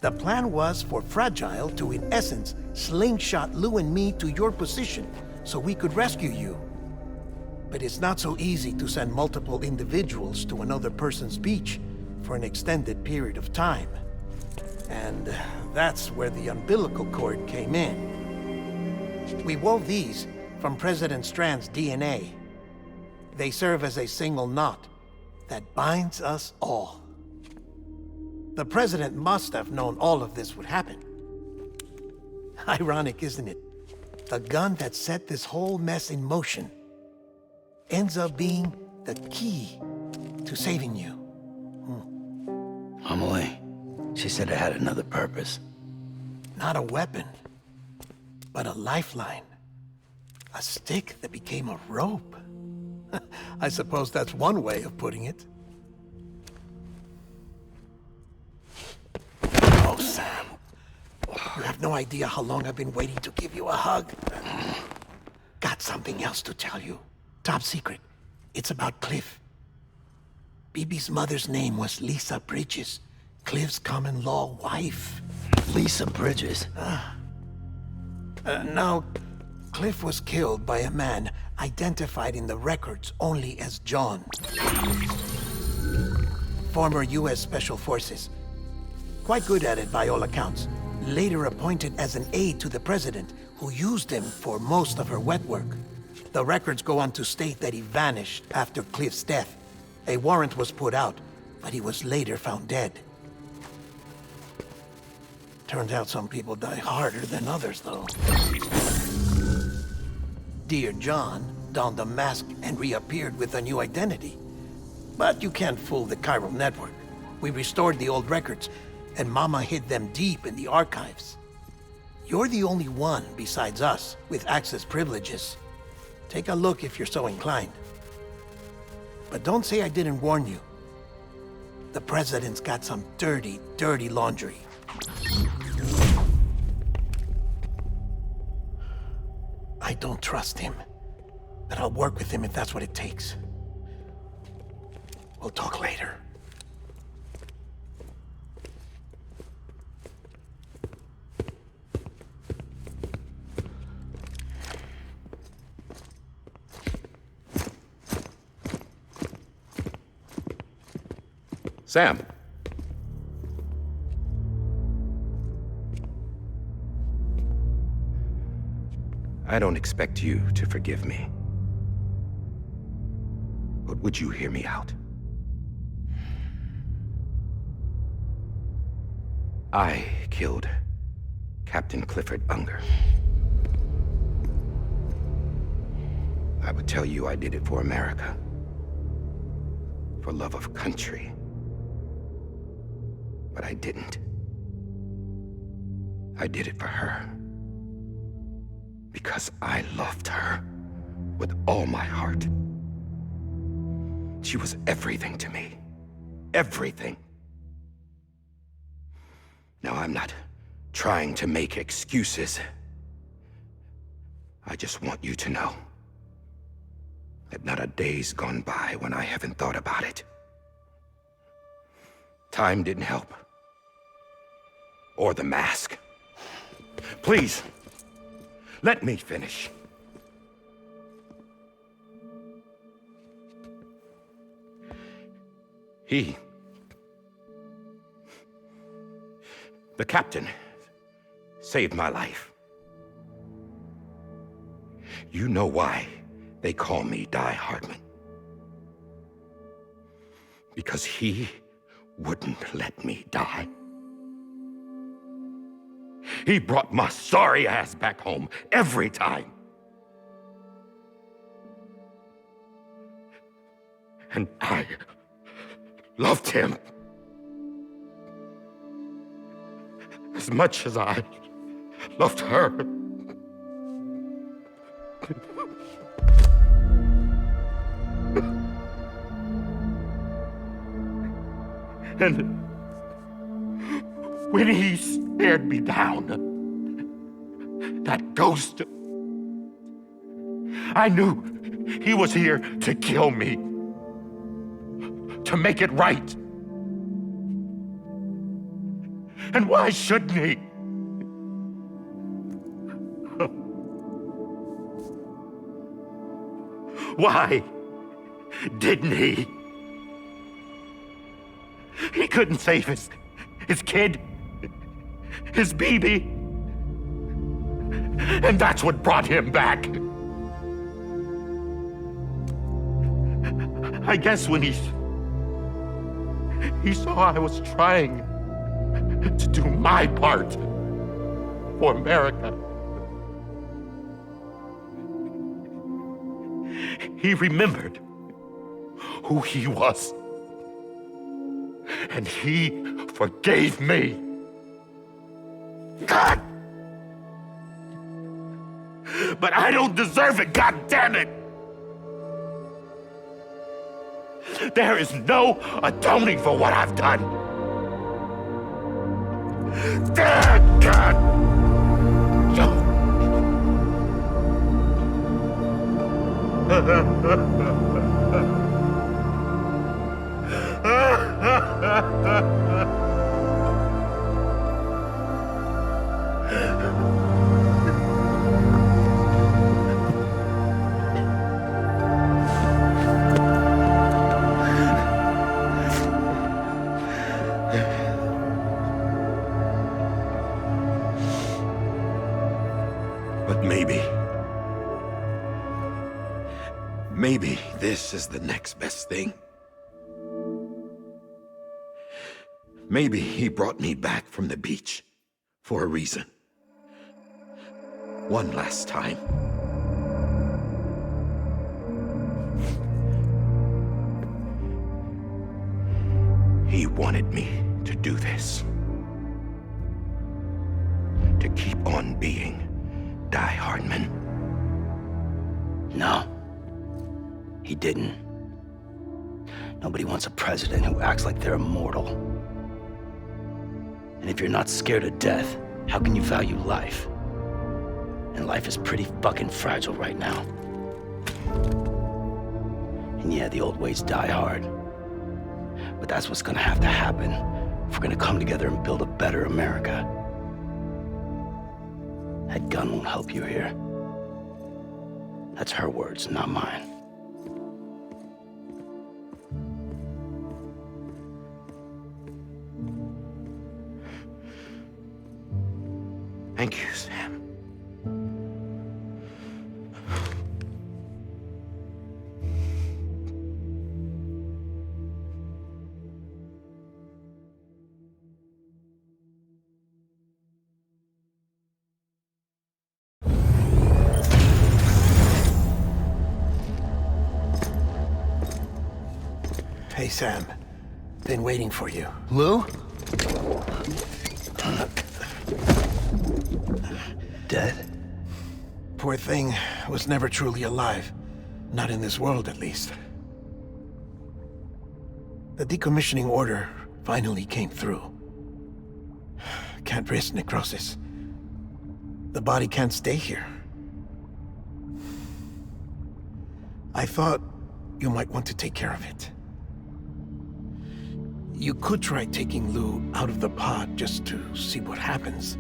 C: The plan was for Fragile to, in essence, slingshot Lou and me to your position so we could rescue you. But it's not so easy to send multiple individuals to another person's beach for an extended period of time. And that's where the umbilical cord came in. We wove these from President Strand's DNA. They serve as a single knot that binds us all. The President must have known all of this would happen. Ironic, isn't it? The gun that set this whole mess in motion ends up being the key to saving you.
D: Amelie, she said it had another purpose.
C: Not a weapon, but a lifeline. A stick that became a rope. I suppose that's one way of putting it. Oh, Sam. You have no idea how long I've been waiting to give you a hug. Got something else to tell you. Top secret. It's about Cliff. BB's mother's name was Lisa Bridges, Cliff's common-law wife.
D: Lisa Bridges?
C: No, Cliff was killed by a man identified in the records only as John. Former U.S. Special Forces. Quite good at it by all accounts. Later appointed as an aide to the president, who used him for most of her wet work. The records go on to state that he vanished after Cliff's death. A warrant was put out, but he was later found dead. Turns out some people die harder than others, though. Dear John donned a mask and reappeared with a new identity. But you can't fool the chiral network. We restored the old records, and Mama hid them deep in the archives. You're the only one besides us with access privileges. Take a look if you're so inclined. But don't say I didn't warn you. The president's got some dirty, dirty laundry. I don't trust him, but I'll work with him if that's what it takes. We'll talk later.
J: Sam. I don't expect you to forgive me. But would you hear me out? I killed Captain Clifford Unger. I would tell you I did it for America. For love of country. But I didn't. I did it for her. Because I loved her with all my heart. She was everything to me. Everything. Now, I'm not trying to make excuses. I just want you to know that not a day's gone by when I haven't thought about it. Time didn't help. Or the mask. Please, let me finish. The captain, saved my life. You know why they call me Die-Hardman. Because he wouldn't let me die. He brought my sorry ass back home every time. And I loved him as much as I
K: loved her. And when he stared me down, that ghost, I knew he was here to kill me, to make it right. And why shouldn't he? Why didn't he? He couldn't save his kid, his baby. And that's what brought him back. I guess when he saw I was trying to do my part for America, he remembered who he was. And he forgave me. God! But I don't deserve it, God damn it! There is no atoning for what I've done. Damn God! But maybe this is the next best thing. Maybe he brought me back from the beach for a reason. One last time. He wanted me to do this. To keep on being Die-Hardman.
D: No. He didn't. Nobody wants a president who acts like they're immortal. And if you're not scared of death, how can you value life? And life is pretty fucking fragile right now. And yeah, the old ways die hard. But that's what's gonna have to happen if we're gonna come together and build a better America. That gun won't help you here. That's her words, not mine.
K: Thank you, Sam.
C: Hey, Sam. Been waiting for you.
D: Lou? Dead?
C: Poor thing was never truly alive. Not in this world, at least. The decommissioning order finally came through. Can't risk necrosis. The body can't stay here. I thought you might want to take care of it. You could try taking Lou out of the pod just to see what happens.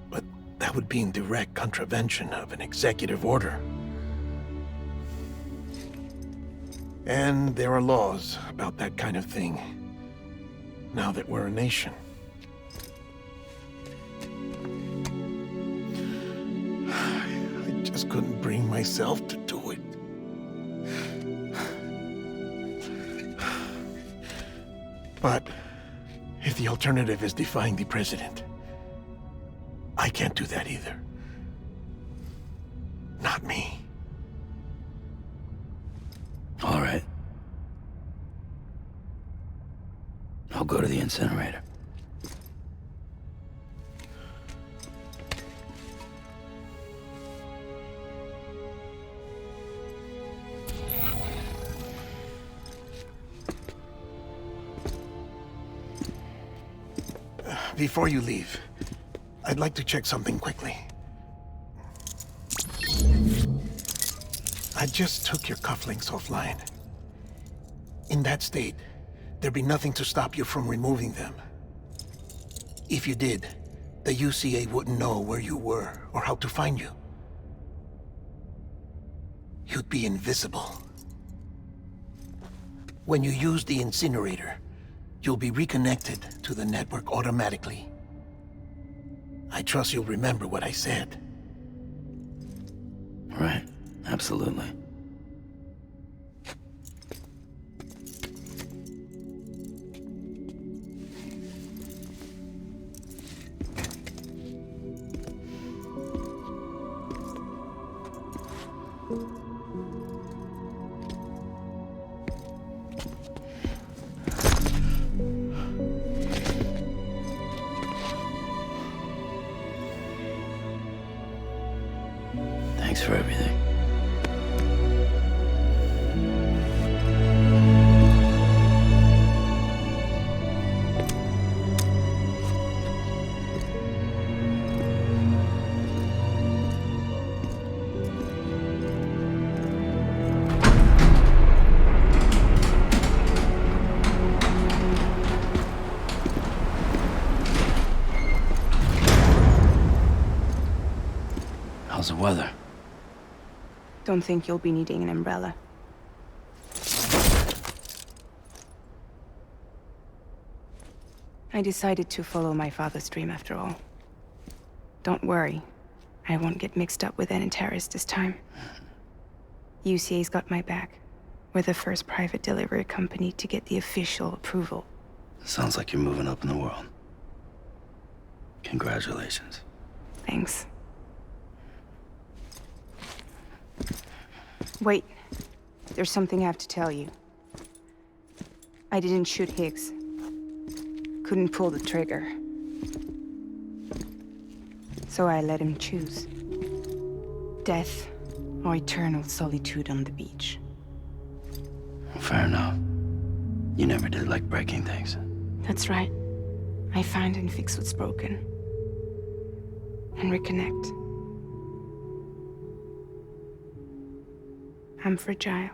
C: But that would be in direct contravention of an executive order. And there are laws about that kind of thing, now that we're a nation. I just couldn't bring myself to do it. But if the alternative is defying the president, I can't do that either. Not me.
D: All right. I'll go to the incinerator.
C: Before you leave, I'd like to check something quickly. I just took your cufflinks offline. In that state, there'd be nothing to stop you from removing them. If you did, the UCA wouldn't know where you were or how to find you. You'd be invisible. When you use the incinerator, you'll be reconnected to the network automatically. I trust you'll remember what I said.
D: Right. Absolutely. Thanks for everything. How's the weather?
L: Don't think you'll be needing an umbrella. I decided to follow my father's dream after all. Don't worry, I won't get mixed up with any terrorists this time. UCA's got my back. We're the first private delivery company to get the official approval.
D: Sounds like you're moving up in the world. Congratulations.
L: Thanks. Wait, there's something I have to tell you. I didn't shoot Higgs. Couldn't pull the trigger. So I let him choose. Death or eternal solitude on the beach.
D: Fair enough. You never did like breaking things.
L: That's right. I find and fix what's broken. And reconnect. I'm fragile.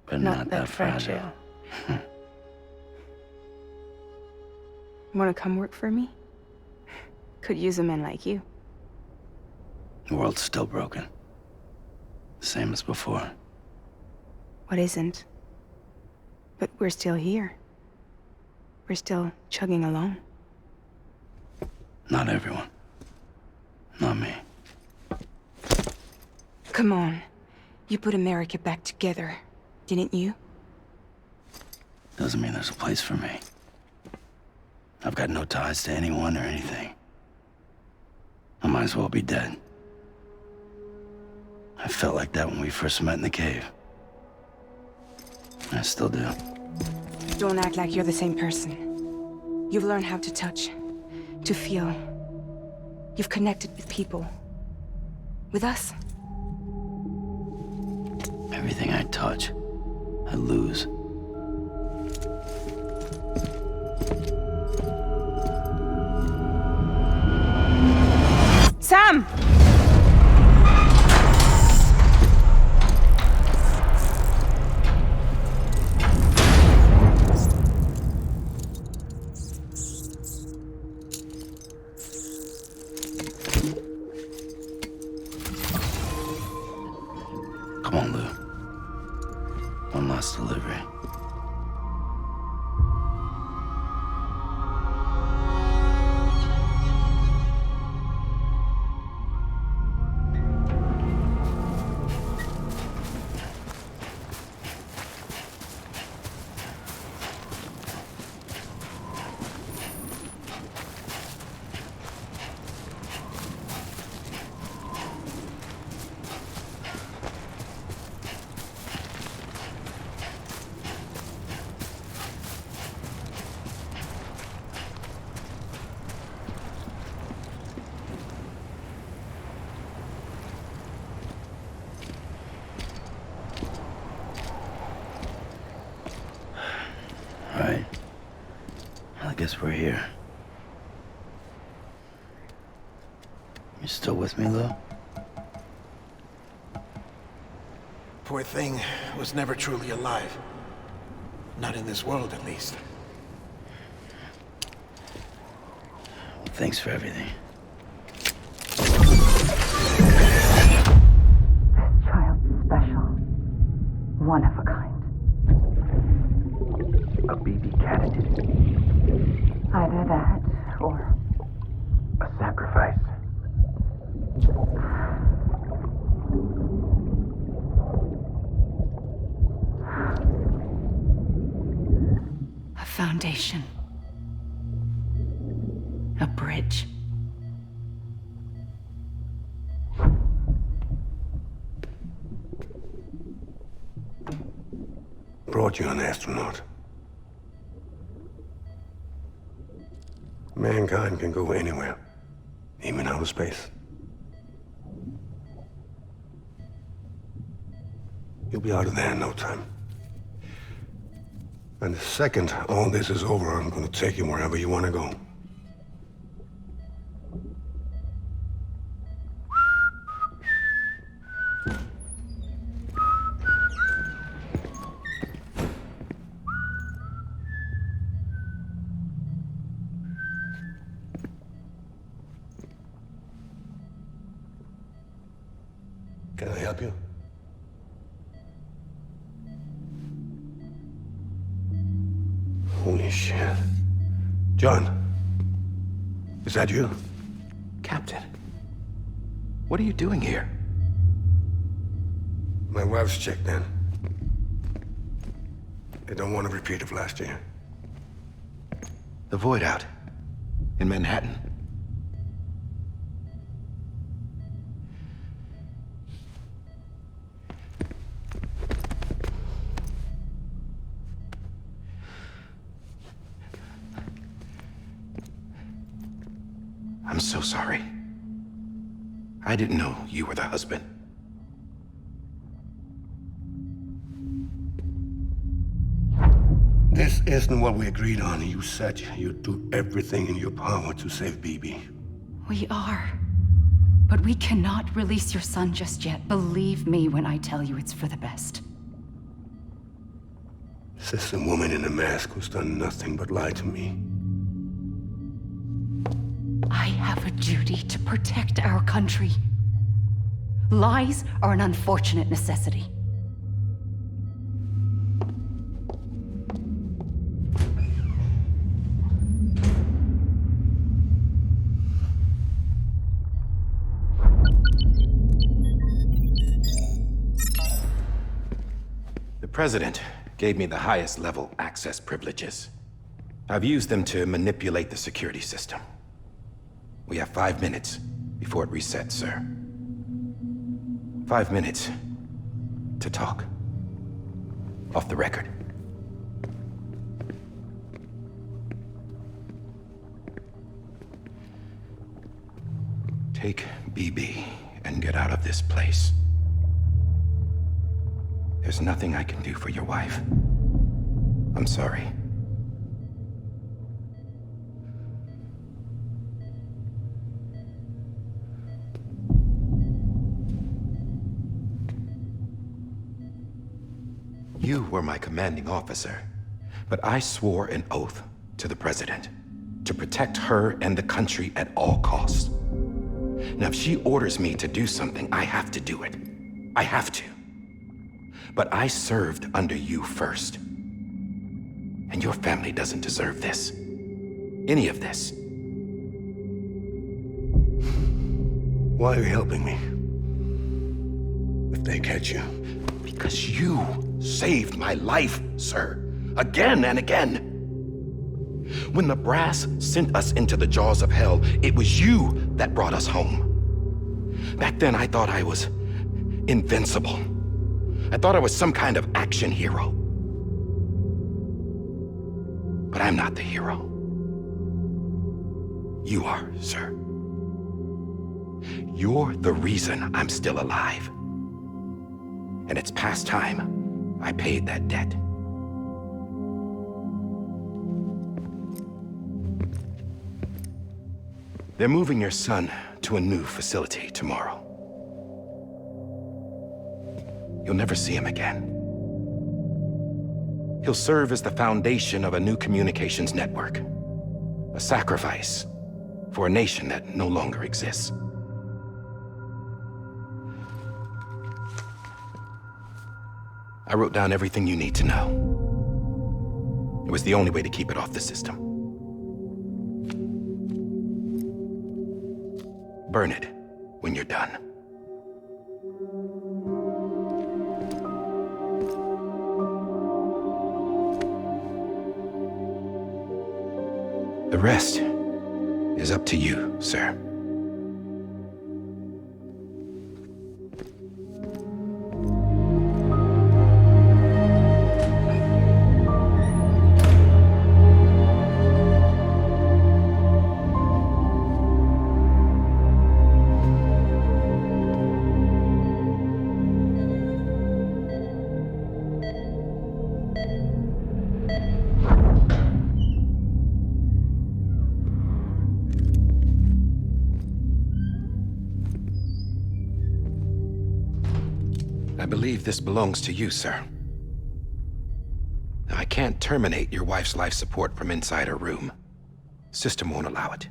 D: But not that fragile.
L: Wanna come work for me? Could use a man like you.
D: The world's still broken. Same as before.
L: What isn't? But we're still here. We're still chugging along.
D: Not everyone. Not me.
L: Come on. You put America back together, didn't you?
D: Doesn't mean there's a place for me. I've got no ties to anyone or anything. I might as well be dead. I felt like that when we first met in the cave. I still do.
L: Don't act like you're the same person. You've learned how to touch, to feel. You've connected with people. With us.
D: Everything I touch, I lose.
L: Sam!
D: Come on, Lou. One last delivery. Right. Well, I guess we're here. You still with me, Lou?
C: Poor thing was never truly alive. Not in this world, at least.
D: Thanks for everything.
M: This child's special. One of a kind.
N: A BB candidate.
M: Either that, or...
N: a sacrifice.
M: a foundation. A bridge.
O: Brought you an astronaut. Mankind can go anywhere, even outer space. You'll be out of there in no time. And the second all this is over, I'm gonna take you wherever you wanna go. Can I help you? Holy shit. John, is that you?
N: Captain, what are you doing here?
O: My wife's checked in. They don't want a repeat of last year.
N: The Void out in Manhattan. I'm so sorry. I didn't know you were the husband.
O: This isn't what we agreed on. You said you'd do everything in your power to save BB.
M: We are. But we cannot release your son just yet. Believe me when I tell you it's for the best.
O: This is a woman in a mask who's done nothing but lie to me.
M: I have a duty to protect our country. Lies are an unfortunate necessity.
J: The President gave me the highest level access privileges. I've used them to manipulate the security system. We have 5 minutes before it resets, sir. 5 minutes to talk. Off the record. Take BB and get out of this place. There's nothing I can do for your wife. I'm sorry. You were my commanding officer, but I swore an oath to the President to protect her and the country at all costs. Now, if she orders me to do something, I have to do it. I have to. But I served under you first. And your family doesn't deserve this. Any of this.
O: Why are you helping me? If they catch you.
J: Because you saved my life, sir. Again and again. When the brass sent us into the jaws of hell, it was you that brought us home. Back then, I thought I was invincible. I thought I was some kind of action hero. But I'm not the hero. You are, sir. You're the reason I'm still alive. And it's past time I paid that debt. They're moving your son
N: to a new facility tomorrow. You'll never see him again. He'll serve as the foundation of a new communications network. A sacrifice for a nation that no longer exists. I wrote down everything you need to know. It was the only way to keep it off the system. Burn it when you're done. The rest is up to you, sir. I believe this belongs to you, sir. I can't terminate your wife's life support from inside her room. System won't allow it.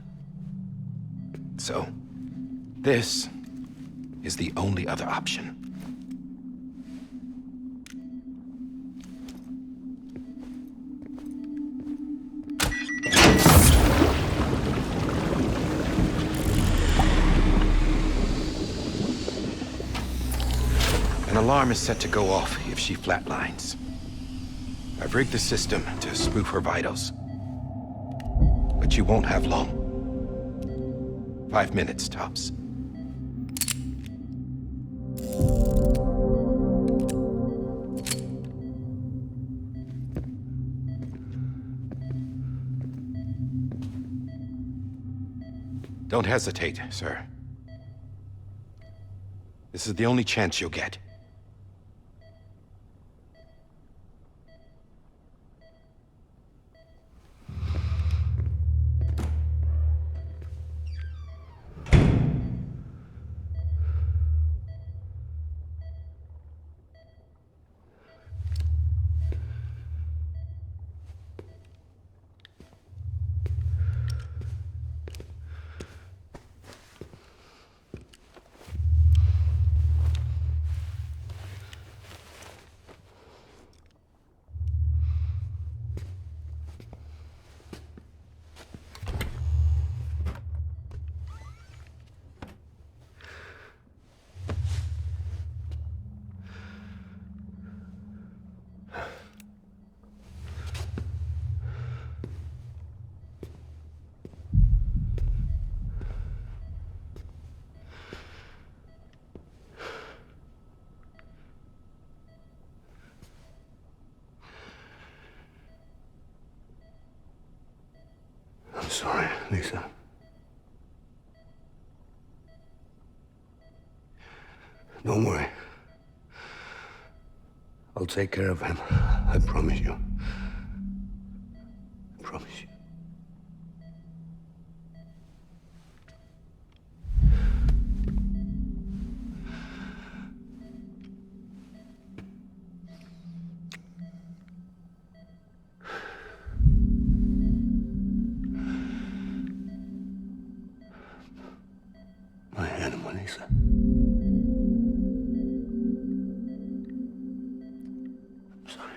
N: So, this is the only other option. An alarm is set to go off if she flatlines. I've rigged the system to spoof her vitals. But you won't have long. 5 minutes, tops. Don't hesitate, sir. This is the only chance you'll get.
O: I'm sorry, Lisa. Don't worry. I'll take care of him. I promise you. I promise you. My animal, Lisa. I'm sorry.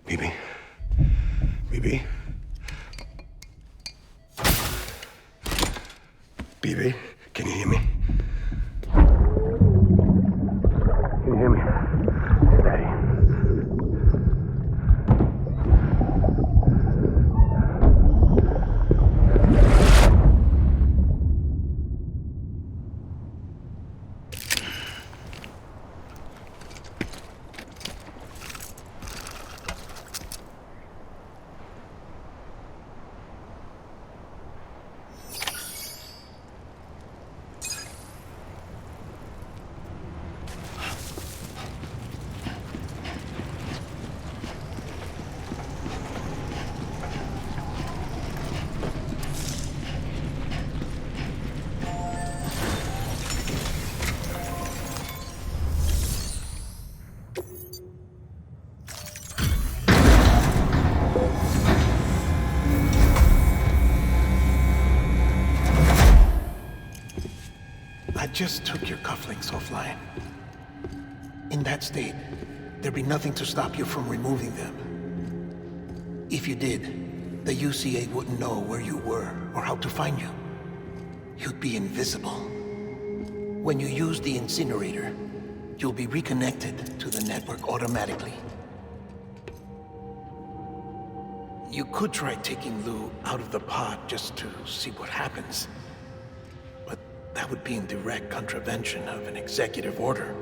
O: Bibi. Bibi. Bibi, can you hear me? Can you hear me? Steady.
C: just took your cufflinks offline. In that state, there'd be nothing to stop you from removing them. If you did, the UCA wouldn't know where you were or how to find you. You'd be invisible. When you use the incinerator, you'll be reconnected to the network automatically. You could try taking Lou out of the pod just to see what happens. But that would be in direct contravention of an executive order.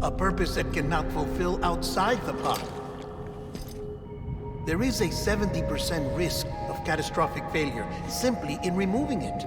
C: A purpose that cannot fulfill outside the pod. There is a 70% risk of catastrophic failure simply in removing it.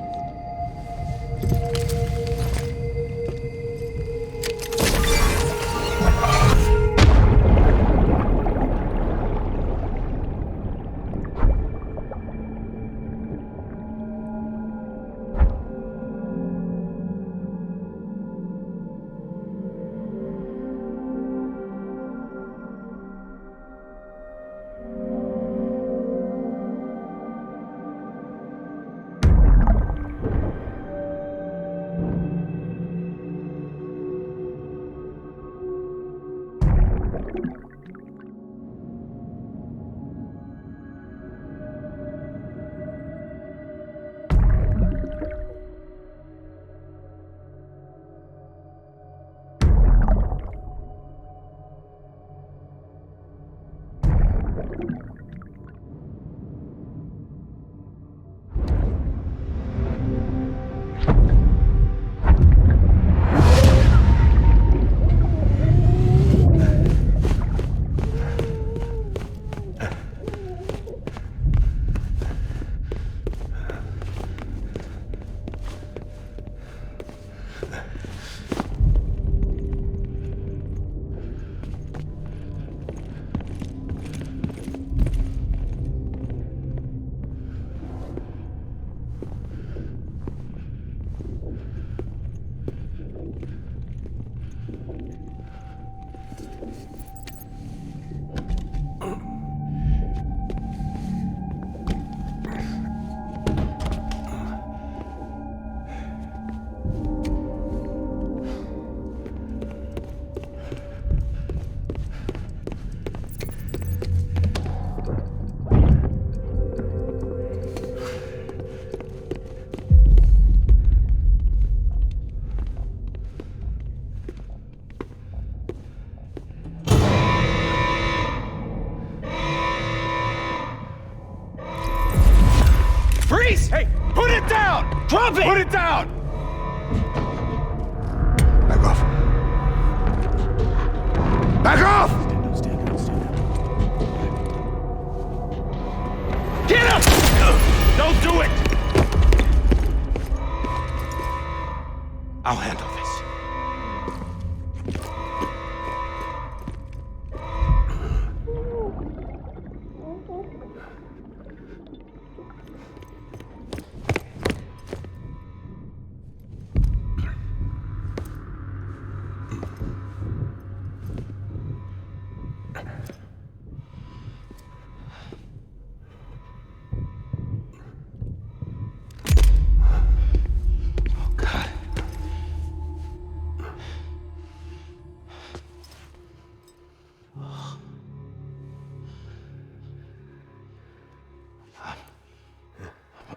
J: Hey, put it down! Drop it! Put it down!
O: Back off. Back off!
J: Get him! Don't do it!
N: I'll handle this.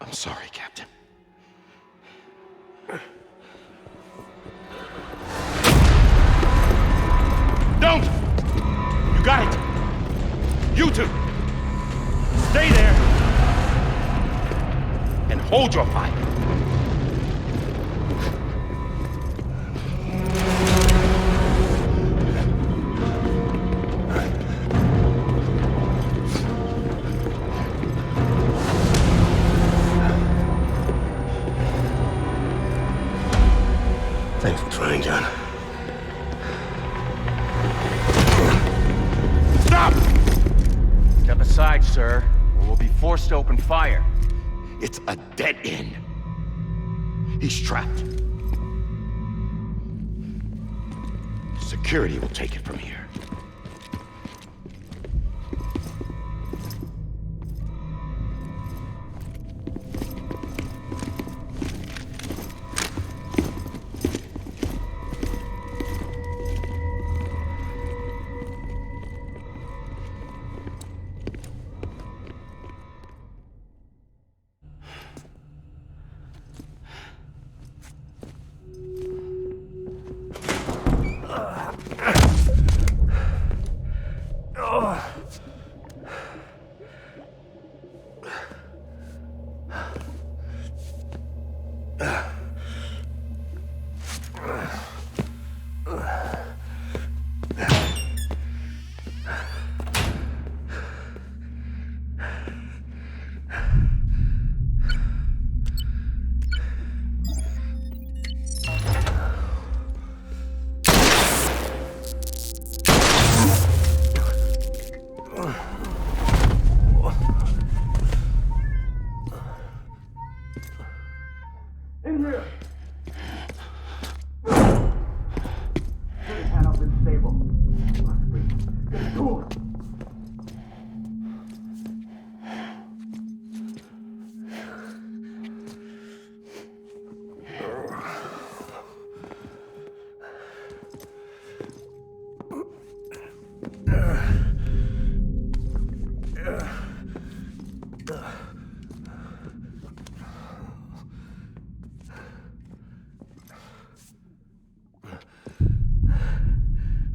N: I'm sorry, Captain.
J: Don't! You got it! You two! Stay there! And hold your fire!
O: Thanks for trying, John.
P: Stop! Step aside, sir, or we'll be forced to open fire.
K: It's a dead end. He's trapped. Security will take it from here.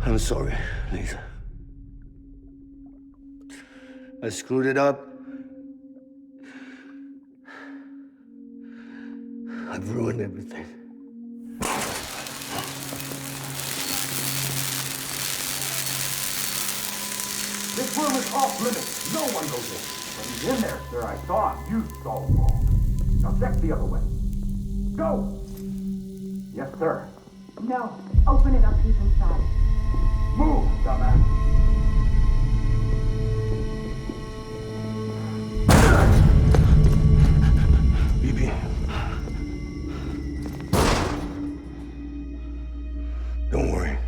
O: I'm sorry, Lisa. I screwed it up. I've ruined everything.
Q: This room is off limits. No one goes in. But he's in there, sir. I saw him. You saw him wrong. Now check the other way. Go! Yes, sir.
I: No. Open it up. He's inside.
Q: Move, dumbass.
O: BB. Don't worry.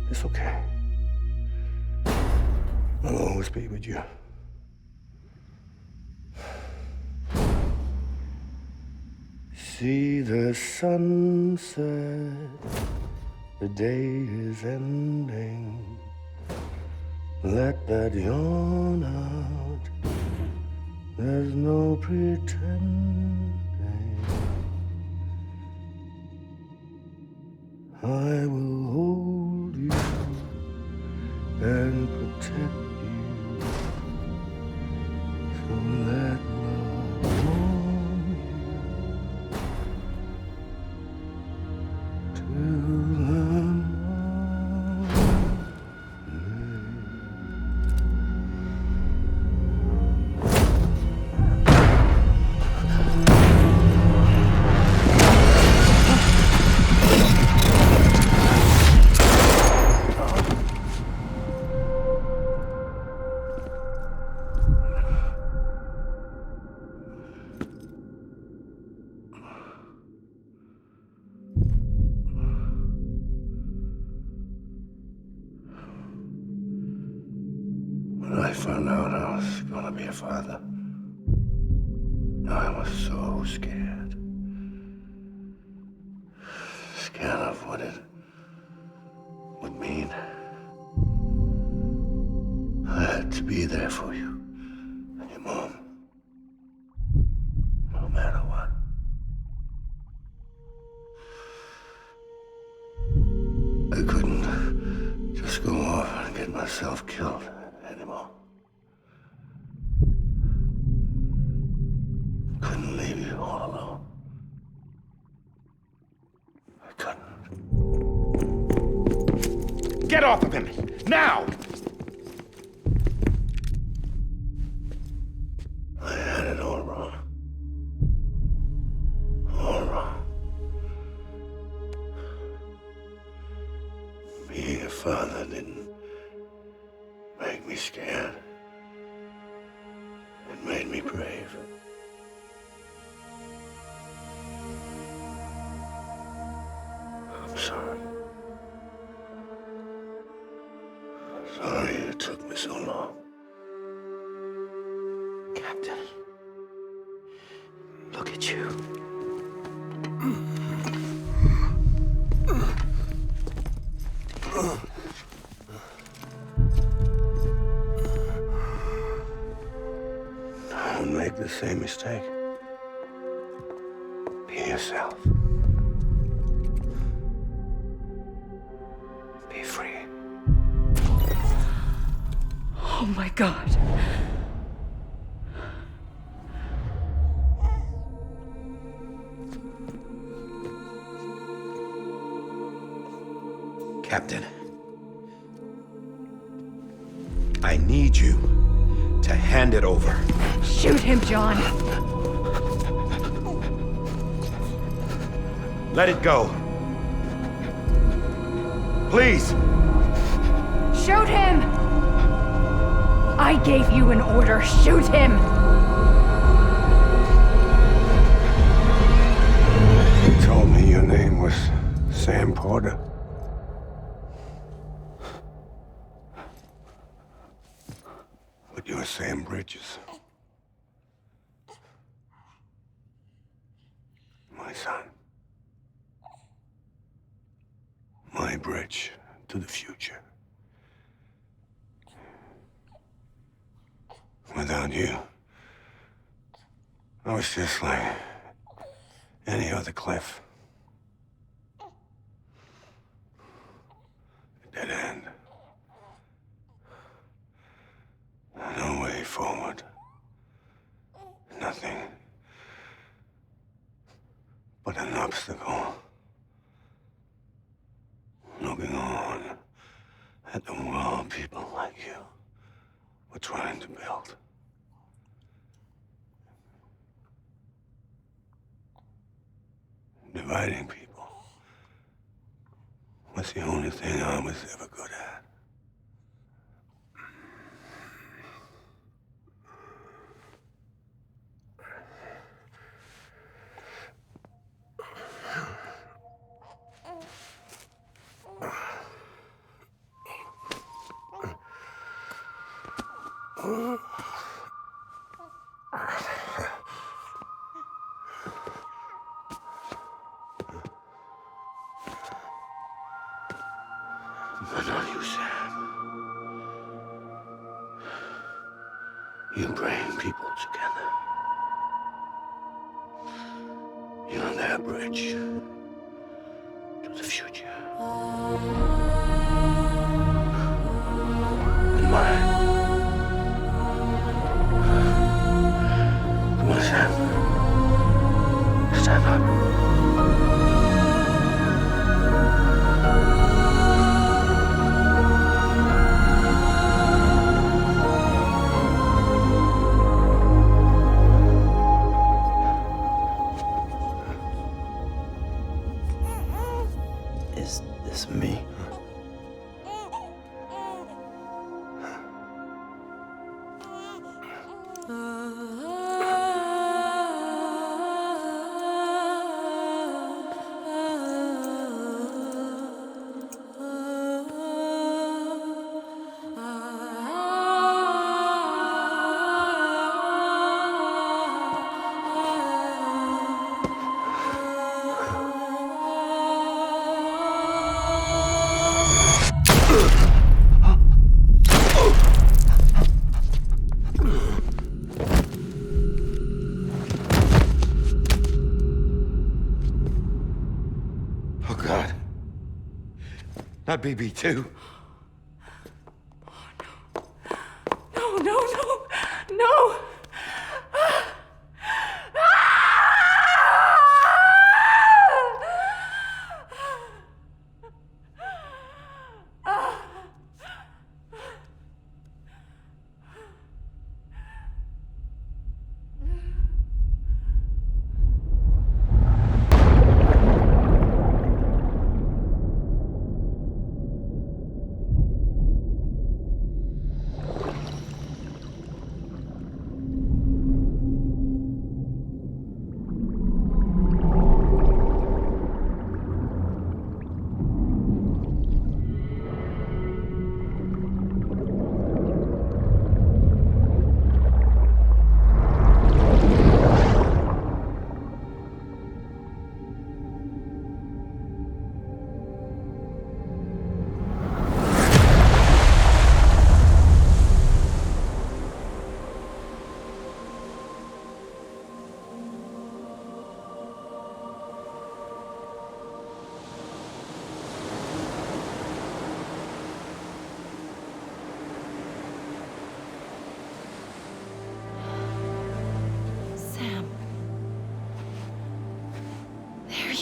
O: It's okay. I'll always be with you. See the sunset. The day is ending. Let that yawn out. There's no pretending. I will hold you and protect you. So let love warm you till the When I found out I was gonna be a father, I was so scared. Scared of what it would mean. I had to be there for you and your mom, no matter what. I couldn't just go off and get myself killed anymore. Couldn't leave you all alone. I couldn't.
K: Get off of him! Now!
O: I had it all wrong. All wrong. father didn't make me scared. It made me brave. I'm sorry. Sorry it took me so long.
D: Captain, look at you.
O: Don't make the same mistake. Be yourself. Be free.
M: Oh my God.
N: Captain, I need you to hand it over.
M: Shoot him, John.
N: Let it go. Please.
M: Shoot him! I gave you an order. Shoot him!
O: You told me your name was Sam Porter. But you're Sam Bridges. My son. My bridge to the future. Without you, I was just like any other Cliff. A dead end. No way forward. Nothing but an obstacle. Looking on at the world people like you were trying to build. Dividing people was the only thing I was ever good at. But not you, Sam. You bring people together. You're their bridge to the future. And mine. Come on, Sam. Stand up.
D: Is this me?
N: Oh, God. Not BB2.
M: No, no, no, no!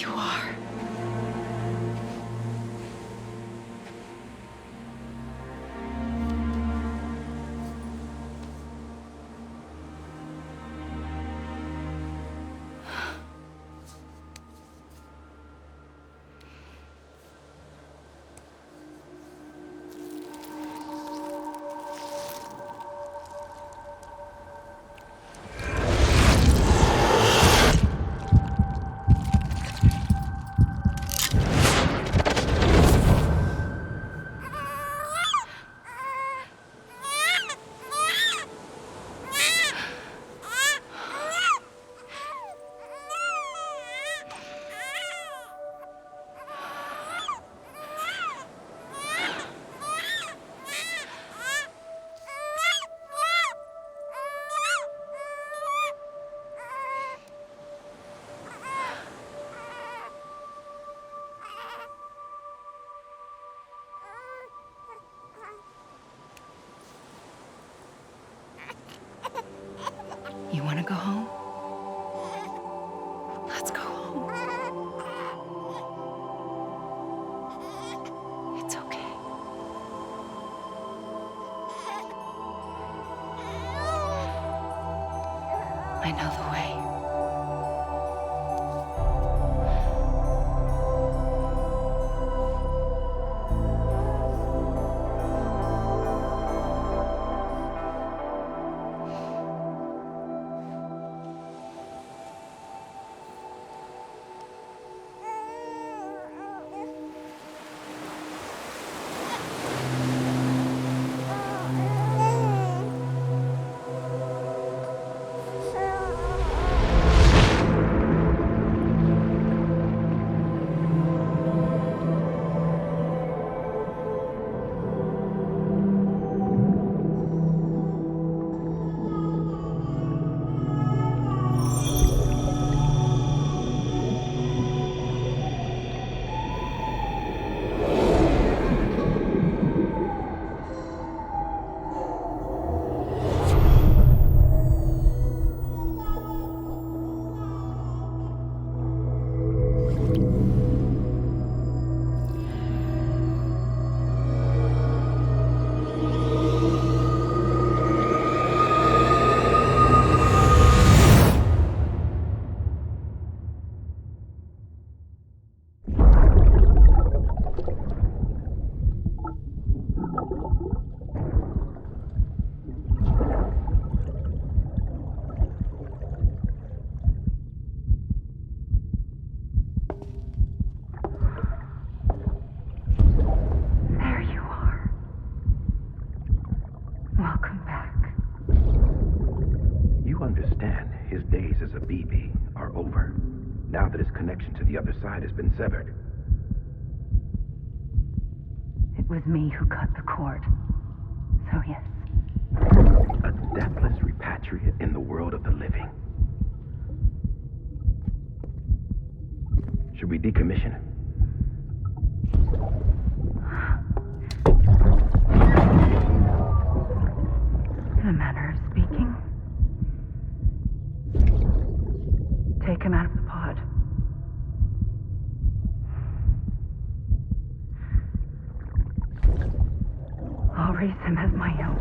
B: you are.
M: You want to go home? Let's go home. It's okay. I know the way.
J: Now that his connection to the other side has been severed.
M: It was me who cut the cord. So yes.
J: A deathless repatriate in the world of the living. Should we decommission him?
M: In a manner of speaking. Take him out of the pod. I'll raise him as my own.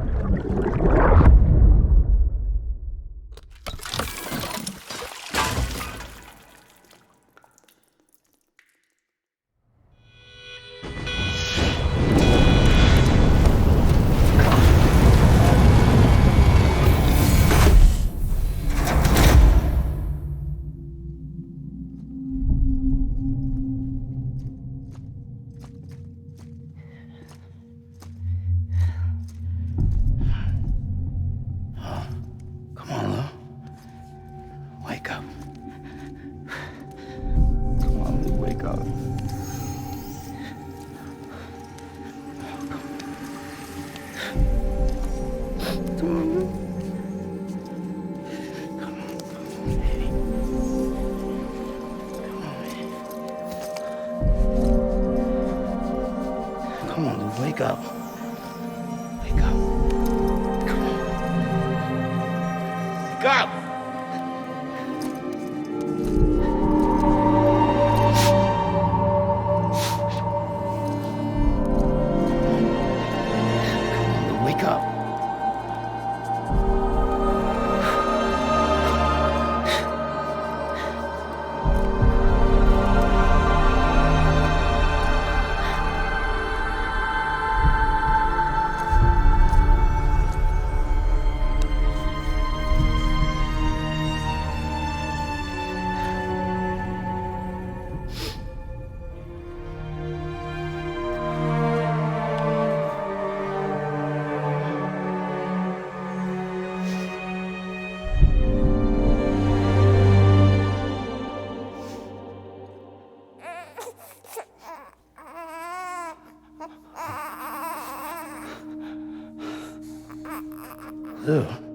D: Wake up. Wake up. Come on. Wake up! Ew.